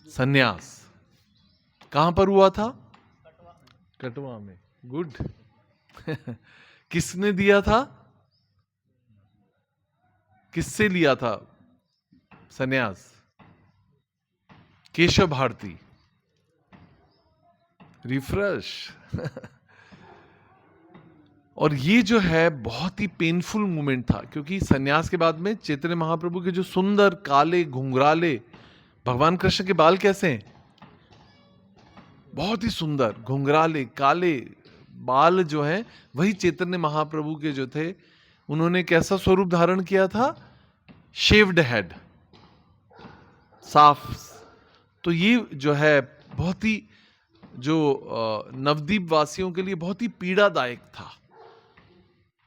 संन्यास। कहां पर हुआ था? कटवा में। गुड। किसने दिया था? किससे लिया था संन्यास? केशव भारती। रिफ्रेश। और ये जो है बहुत ही पेनफुल मोमेंट था, क्योंकि सन्यास के बाद में चैतन्य महाप्रभु के जो सुंदर काले घुंघराले भगवान कृष्ण के बाल कैसे हैं? बहुत ही सुंदर घुंघराले काले बाल जो हैं वही चैतन्य महाप्रभु के जो थे, उन्होंने कैसा स्वरूप धारण किया था? शेव्ड हेड, साफ। तो ये जो है बहुत ही जो नवद्वीप वासियों के लिए बहुत ही पीड़ादायक था,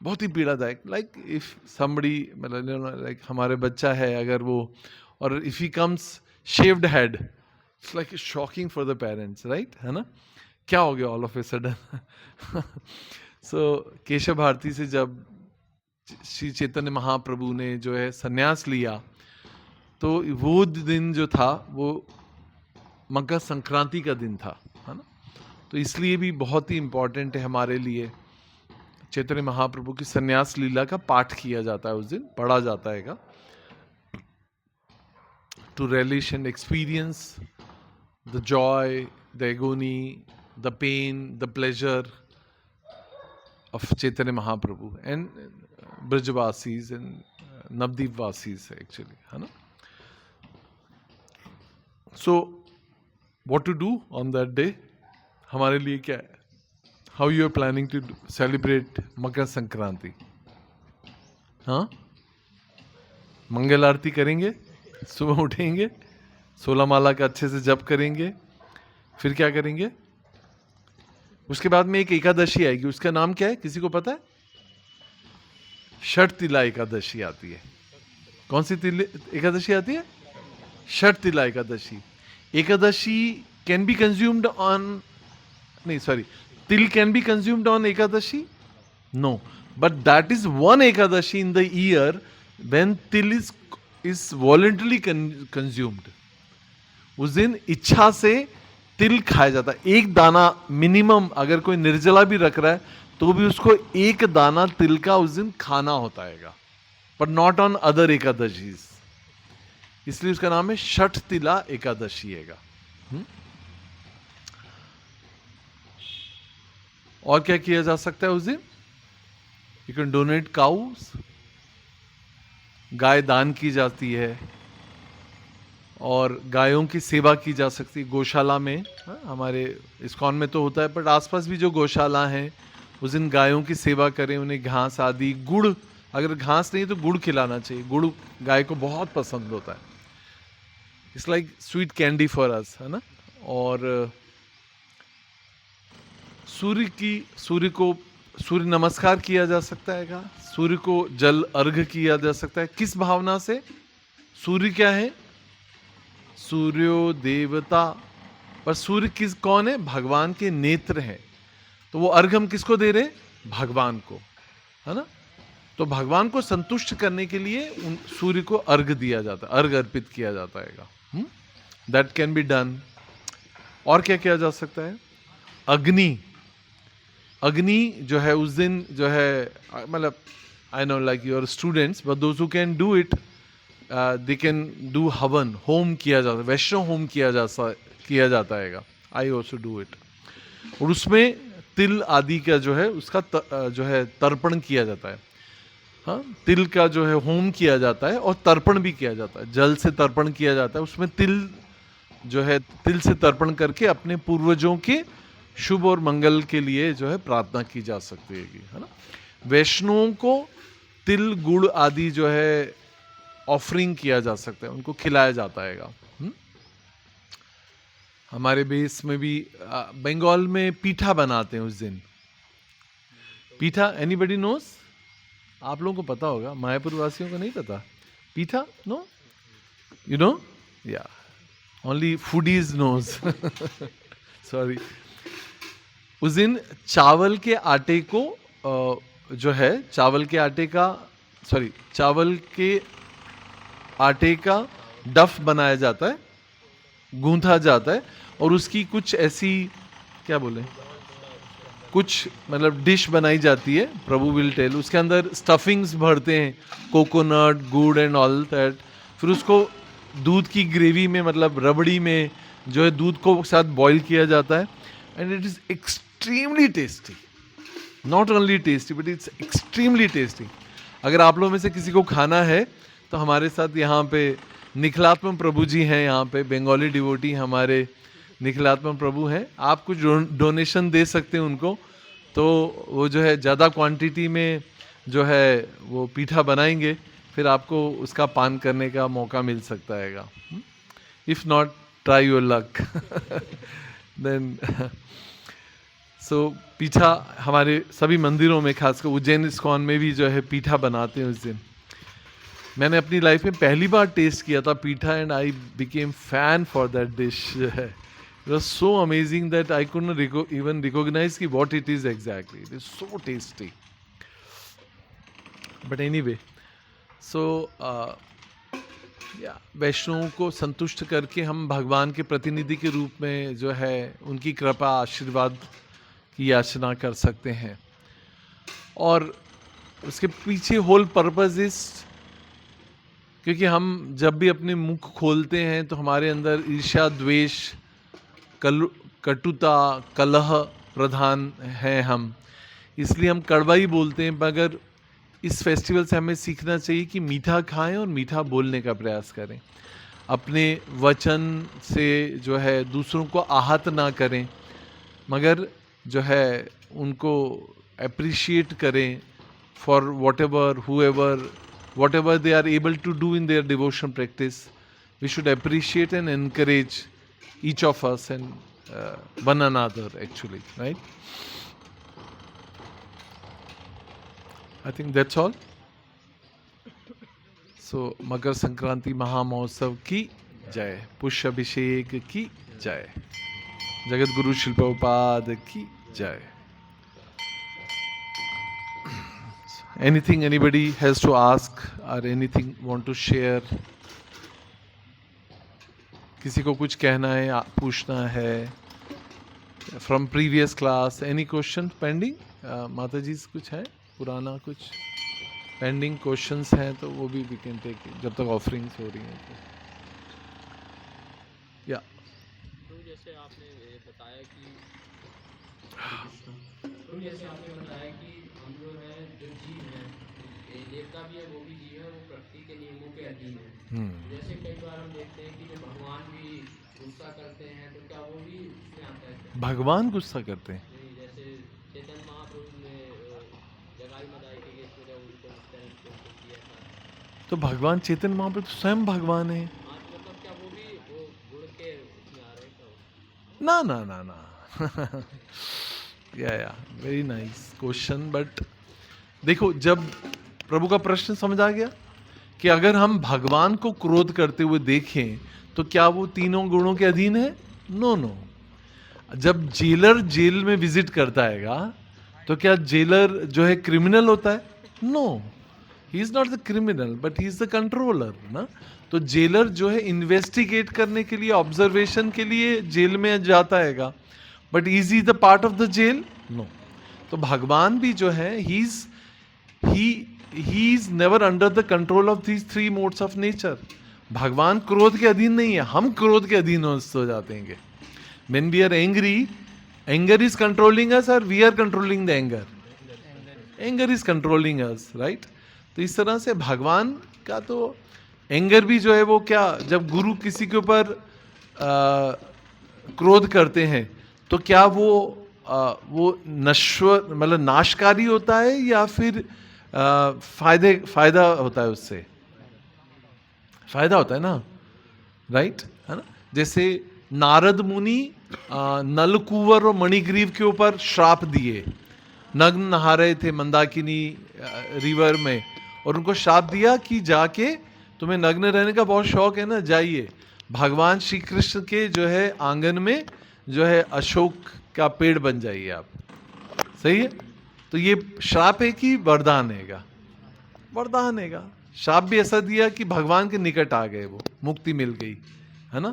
बहुत ही पीड़ादायक। लाइक इफ समबडी मतलब लाइक हमारे बच्चा है अगर वो, और if he comes shaved head, it's like shocking for the parents, right? है ना? क्या हो गया ऑल ऑफ ए सडन? सो केशव भारती से जब श्री चैतन्य महाप्रभु ने जो है संन्यास लिया, तो वो दिन जो था वो मकर संक्रांति का दिन था, है ना? तो इसलिए भी बहुत ही इंपॉर्टेंट है हमारे लिए। चैतन्य महाप्रभु की संन्यास लीला का पाठ किया जाता है उस दिन, पढ़ा जाता है, to relish and experience the joy, the agony, the pain, the pleasure of Chaitanya Mahaprabhu and Brajvasis and Navdeep Vasis actually, है ना? So what to do on that day? हमारे लिए क्या है? How you are planning to celebrate Makar Sankranti? हाँ, मंगल आरती करेंगे, सुबह उठेंगे, 16 माला का अच्छे से जप करेंगे, फिर क्या करेंगे? उसके बाद में एक एकादशी आएगी, उसका नाम क्या है? किसी को पता है? षट तिला एकादशी आती है। कौन सी एकादशी आती है? षट तिला Ekadashi. Ekadashi can be consumed on, नहीं sorry, till can be consumed on ekadashi? No, but that is one ekadashi in the year when till is voluntarily consumed. उस दिन इच्छा से तिल खाया जाता है। एक दाना मिनिमम, अगर कोई निर्जला भी रख रहा है तो भी उसको एक दाना तिल का उस दिन खाना होता है, बट नॉट ऑन अदर एकादशीज। इसलिए उसका नाम है षट तिला एकादशी है। और क्या किया जा सकता है उस दिन? यू कैन डोनेट काउस, गाय दान की जाती है, और गायों की सेवा की जा सकती है गौशाला में। हमारे इस्कॉन में तो होता है, बट आसपास भी जो गौशाला हैं उस दिन गायों की सेवा करें, उन्हें घास आदि, गुड़, अगर घास नहीं तो गुड़ खिलाना चाहिए। गुड़ गाय को बहुत पसंद होता है, it's like sweet candy for us, है ना? और सूर्य को सूर्य नमस्कार किया जा सकता है क्या? सूर्य को जल अर्घ किया जा सकता है। किस भावना से? सूर्य क्या है? सूर्यो देवता। पर सूर्य कौन है? भगवान के नेत्र हैं। तो वो अर्घ हम किसको दे रहे हैं? भगवान को, है ना? तो भगवान को संतुष्ट करने के लिए सूर्य को अर्घ दिया जाता है, अर्घ अर्पित किया जाता है। That can be done. और क्या किया जा सकता है? अग्नि, अग्नि जो है उस दिन जो है, मतलब I know like your students, but those who can do it, they can do हवन, होम किया जाता है, वैष्णव होम किया जाता है। I also do it. और उसमें तिल आदि का जो है उसका जो है तर्पण किया जाता है। हाँ, तिल का जो है होम किया जाता है और तर्पण भी किया जाता है, जल से तर्पण किया जाता है। उसमें तिल जो है, तिल से तर्पण करके अपने पूर्वजों के शुभ और मंगल के लिए जो है प्रार्थना की जा सकती है ना। वैष्णवों को तिल गुड़ आदि जो है ऑफरिंग किया जा सकता है, उनको खिलाया जाता है। हमारे बेस में भी बंगाल में पीठा बनाते हैं उस दिन। पीठा, एनीबडी नोस? आप लोगों को पता होगा, मायापुर वासियों को नहीं पता। पीठा, नो? You know? या, ओनली फूडीज नोज। सॉरी। उस दिन चावल के आटे को जो है, चावल के आटे का डफ बनाया जाता है, गूंथा जाता है, और उसकी कुछ ऐसी, क्या बोले, कुछ मतलब डिश बनाई जाती है, प्रभु विल टेल। उसके अंदर स्टफिंग्स भरते हैं, कोकोनट, गुड़ एंड ऑल दैट। फिर उसको दूध की ग्रेवी में, मतलब रबड़ी में जो है दूध को साथ बॉईल किया जाता है, and it is extremely tasty. Not only tasty but it's extremely tasty. अगर आप लोगों में से किसी को खाना है तो हमारे साथ यहाँ पे निखिलात्म प्रभु जी हैं, यहाँ पे बंगाली डिवोटी हमारे निखिलात्म प्रभु हैं। आप कुछ डोनेशन दे सकते हैं उनको, तो वो जो है ज़्यादा क्वांटिटी में जो है वो पीठा बनाएंगे, फिर आपको उसका पान करने का मौका मिल सकता है। If not, try your luck. Then so pitha हमारे सभी मंदिरों में, खासकर उज्जैन इस्कॉन में भी जो है पीठा बनाते हैं उस दिन। मैंने अपनी लाइफ में पहली बार टेस्ट किया था pitha, and I became fan for that dish. It was so amazing that I could not even recognise कि what it is exactly. It is so tasty. But anyway, so वैष्णवों को संतुष्ट करके हम भगवान के प्रतिनिधि के रूप में जो है उनकी कृपा, आशीर्वाद की याचना कर सकते हैं। और उसके पीछे होल पर्पस इज, क्योंकि हम जब भी अपने मुख खोलते हैं तो हमारे अंदर ईर्ष्या, द्वेष, कटुता, कलह प्रधान हैं हम, इसलिए हम कड़वा ही बोलते हैं। मगर इस फेस्टिवल से हमें सीखना चाहिए कि मीठा खाएं और मीठा बोलने का प्रयास करें। अपने वचन से जो है दूसरों को आहत ना करें, मगर जो है उनको अप्रिशिएट करें for whatever they are able to do in their devotion practice. We should appreciate and encourage each of us and one another actually, right? I think that's all. So Makar Sankranti महामहोत्सव की जय, पुष्य अभिषेक की जय, जगत गुरु शिल प्रभुपाद की जय। Anything anybody has to ask or anything want to share? किसी को कुछ कहना है, पूछना है from previous class? Any question pending? माता जी कुछ है पुराना, कुछ pending questions हैं तो वो भी we can take it, जब तक offerings हो रही हैं तो। या तो जैसे आपने बताया कि हम जो है, जो जीव है, ये देवता भी है, वो भी जीव है, वो प्रकृति के नियमों के अधीन है। जैसे कई बार हम देखते हैं कि जब भगवान भी गुस्सा करते हैं तो क्या वो भी उसमें आता है? भगवान गुस्सा करते हैं? नहीं, जैसे चैतन्य महाप्रभु ने जगाई मदाई के केस में जब उनको इस तरह से किया था, तो भगवान चैतन्य महाप्रभु तो स्वयं भगवान है। हाँ, तो मतलब क्या वो भी वो गुण के उसमें आ रहे हैं? ना ना ना ना। या वेरी नाइस क्वेश्चन। बट देखो, जब प्रभु का प्रश्न समझ आ गया कि अगर हम भगवान को क्रोध करते हुए देखें तो क्या वो तीनों गुणों के अधीन है? No no. जब जेलर जेल में विजिट करता हैगा तो क्या जेलर जो है क्रिमिनल होता है? No. He is not the criminal but he is the controller ना. तो जेलर जो है इन्वेस्टिगेट करने के लिए, ऑब्जर्वेशन के लिए जेल में जाता हैगा, but is he the part of the jail? No. तो भगवान भी जो है he is never under the control of these three modes of nature. भगवान क्रोध के अधीन नहीं है, हम क्रोध के अधीन हो जाते हैं. When we are angry, anger is controlling us और we are controlling the anger. Anger is controlling us, right. तो इस तरह से भगवान का तो एंगर भी जो है वो क्या, जब गुरु किसी के ऊपर क्रोध करते हैं तो क्या वो नश्वर मतलब नाशकारी होता है या फिर फायदा होता है, उससे फायदा होता है ना, राइट, है ना. जैसे नारद मुनि नलकूवर और मणिग्रीव के ऊपर श्राप दिए. नग्न नहा रहे थे मंदाकिनी रिवर में, और उनको श्राप दिया कि जाके तुम्हें नग्न रहने का बहुत शौक है ना, जाइए भगवान श्री कृष्ण के जो है आंगन में जो है अशोक का पेड़ बन जाइए आप. सही है. तो ये श्राप है कि वरदान हैगा? वरदान हैगा. श्राप भी ऐसा दिया कि भगवान के निकट आ गए, वो मुक्ति मिल गई, है ना.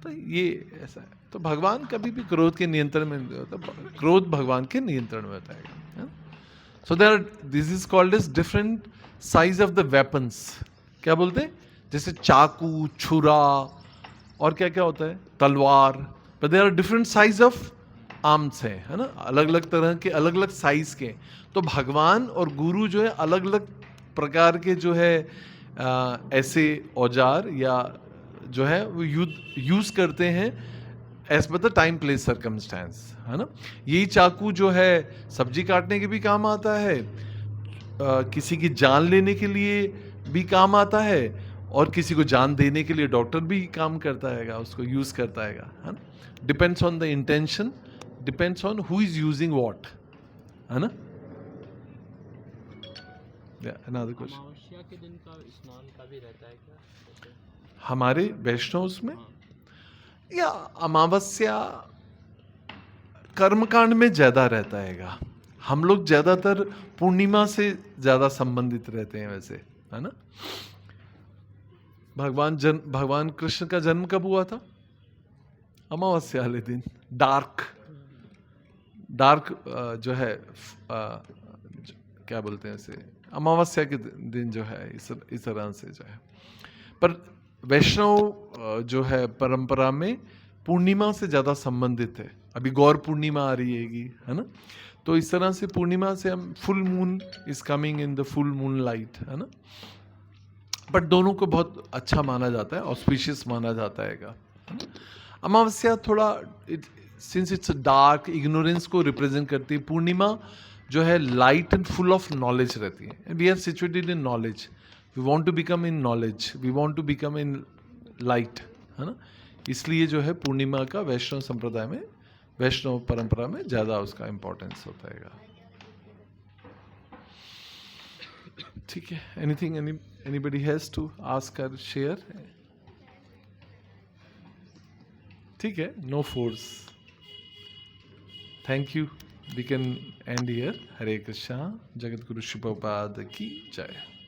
तो ये ऐसा है. तो भगवान कभी भी क्रोध के नियंत्रण में नहीं होता, क्रोध भगवान के नियंत्रण में होता है. So there this is called as different size of the weapons. क्या बोलते हैं? जैसे चाकू, छुरा और क्या क्या होता है, तलवार. But there are different size of arms हैं, है ना, अलग अलग तरह के, अलग अलग साइज के. तो भगवान और गुरु जो है अलग अलग प्रकार के जो है ऐसे औजार या जो है वो यूज करते हैं as per the time place circumstance, है ना. यही चाकू जो है सब्जी काटने के भी काम आता है, किसी की जान लेने के लिए भी काम आता है, और किसी को जान देने के लिए डॉक्टर भी काम करता हैगा, उसको यूज करता हैगा, है ना. Depends on the intention, depends on who is using what, है ना. Another question. अमावस्या के दिन का स्नान का भी रहता है क्या? हमारे वैष्णव में या अमावस्या कर्मकांड में ज्यादा रहता हैगा. हम लोग ज्यादातर पूर्णिमा से ज्यादा संबंधित रहते हैं वैसे, है ना. भगवान कृष्ण का जन्म कब हुआ था? अमावस्या वाले दिन. डार्क जो है क्या बोलते हैं इसे, अमावस्या के दिन जो है इस तरह से जो है. पर वैष्णव जो है परंपरा में पूर्णिमा से ज्यादा संबंधित है. अभी गौर पूर्णिमा आ रही है ना. तो इस तरह से पूर्णिमा से हम, full moon is coming in the full moon light, है ना. बट दोनों को बहुत अच्छा माना जाता है, ऑस्पिशियस माना जाता है. अमावस्या थोड़ा सिंस इट्स डार्क, इग्नोरेंस को रिप्रेजेंट करती है. पूर्णिमा जो है light and full of knowledge रहती है. We are situated in knowledge, we want to become in knowledge, we want to become in light, है ना. इसलिए जो है पूर्णिमा का वैष्णव संप्रदाय में, वैष्णव परंपरा में ज्यादा उसका इंपॉर्टेंस होता है. ठीक है. Anything anybody has to ask और शेयर? ठीक है. No force. Thank you. We can end here. Hare Krishna. Jagat Guru Shri Prabhupada की जय.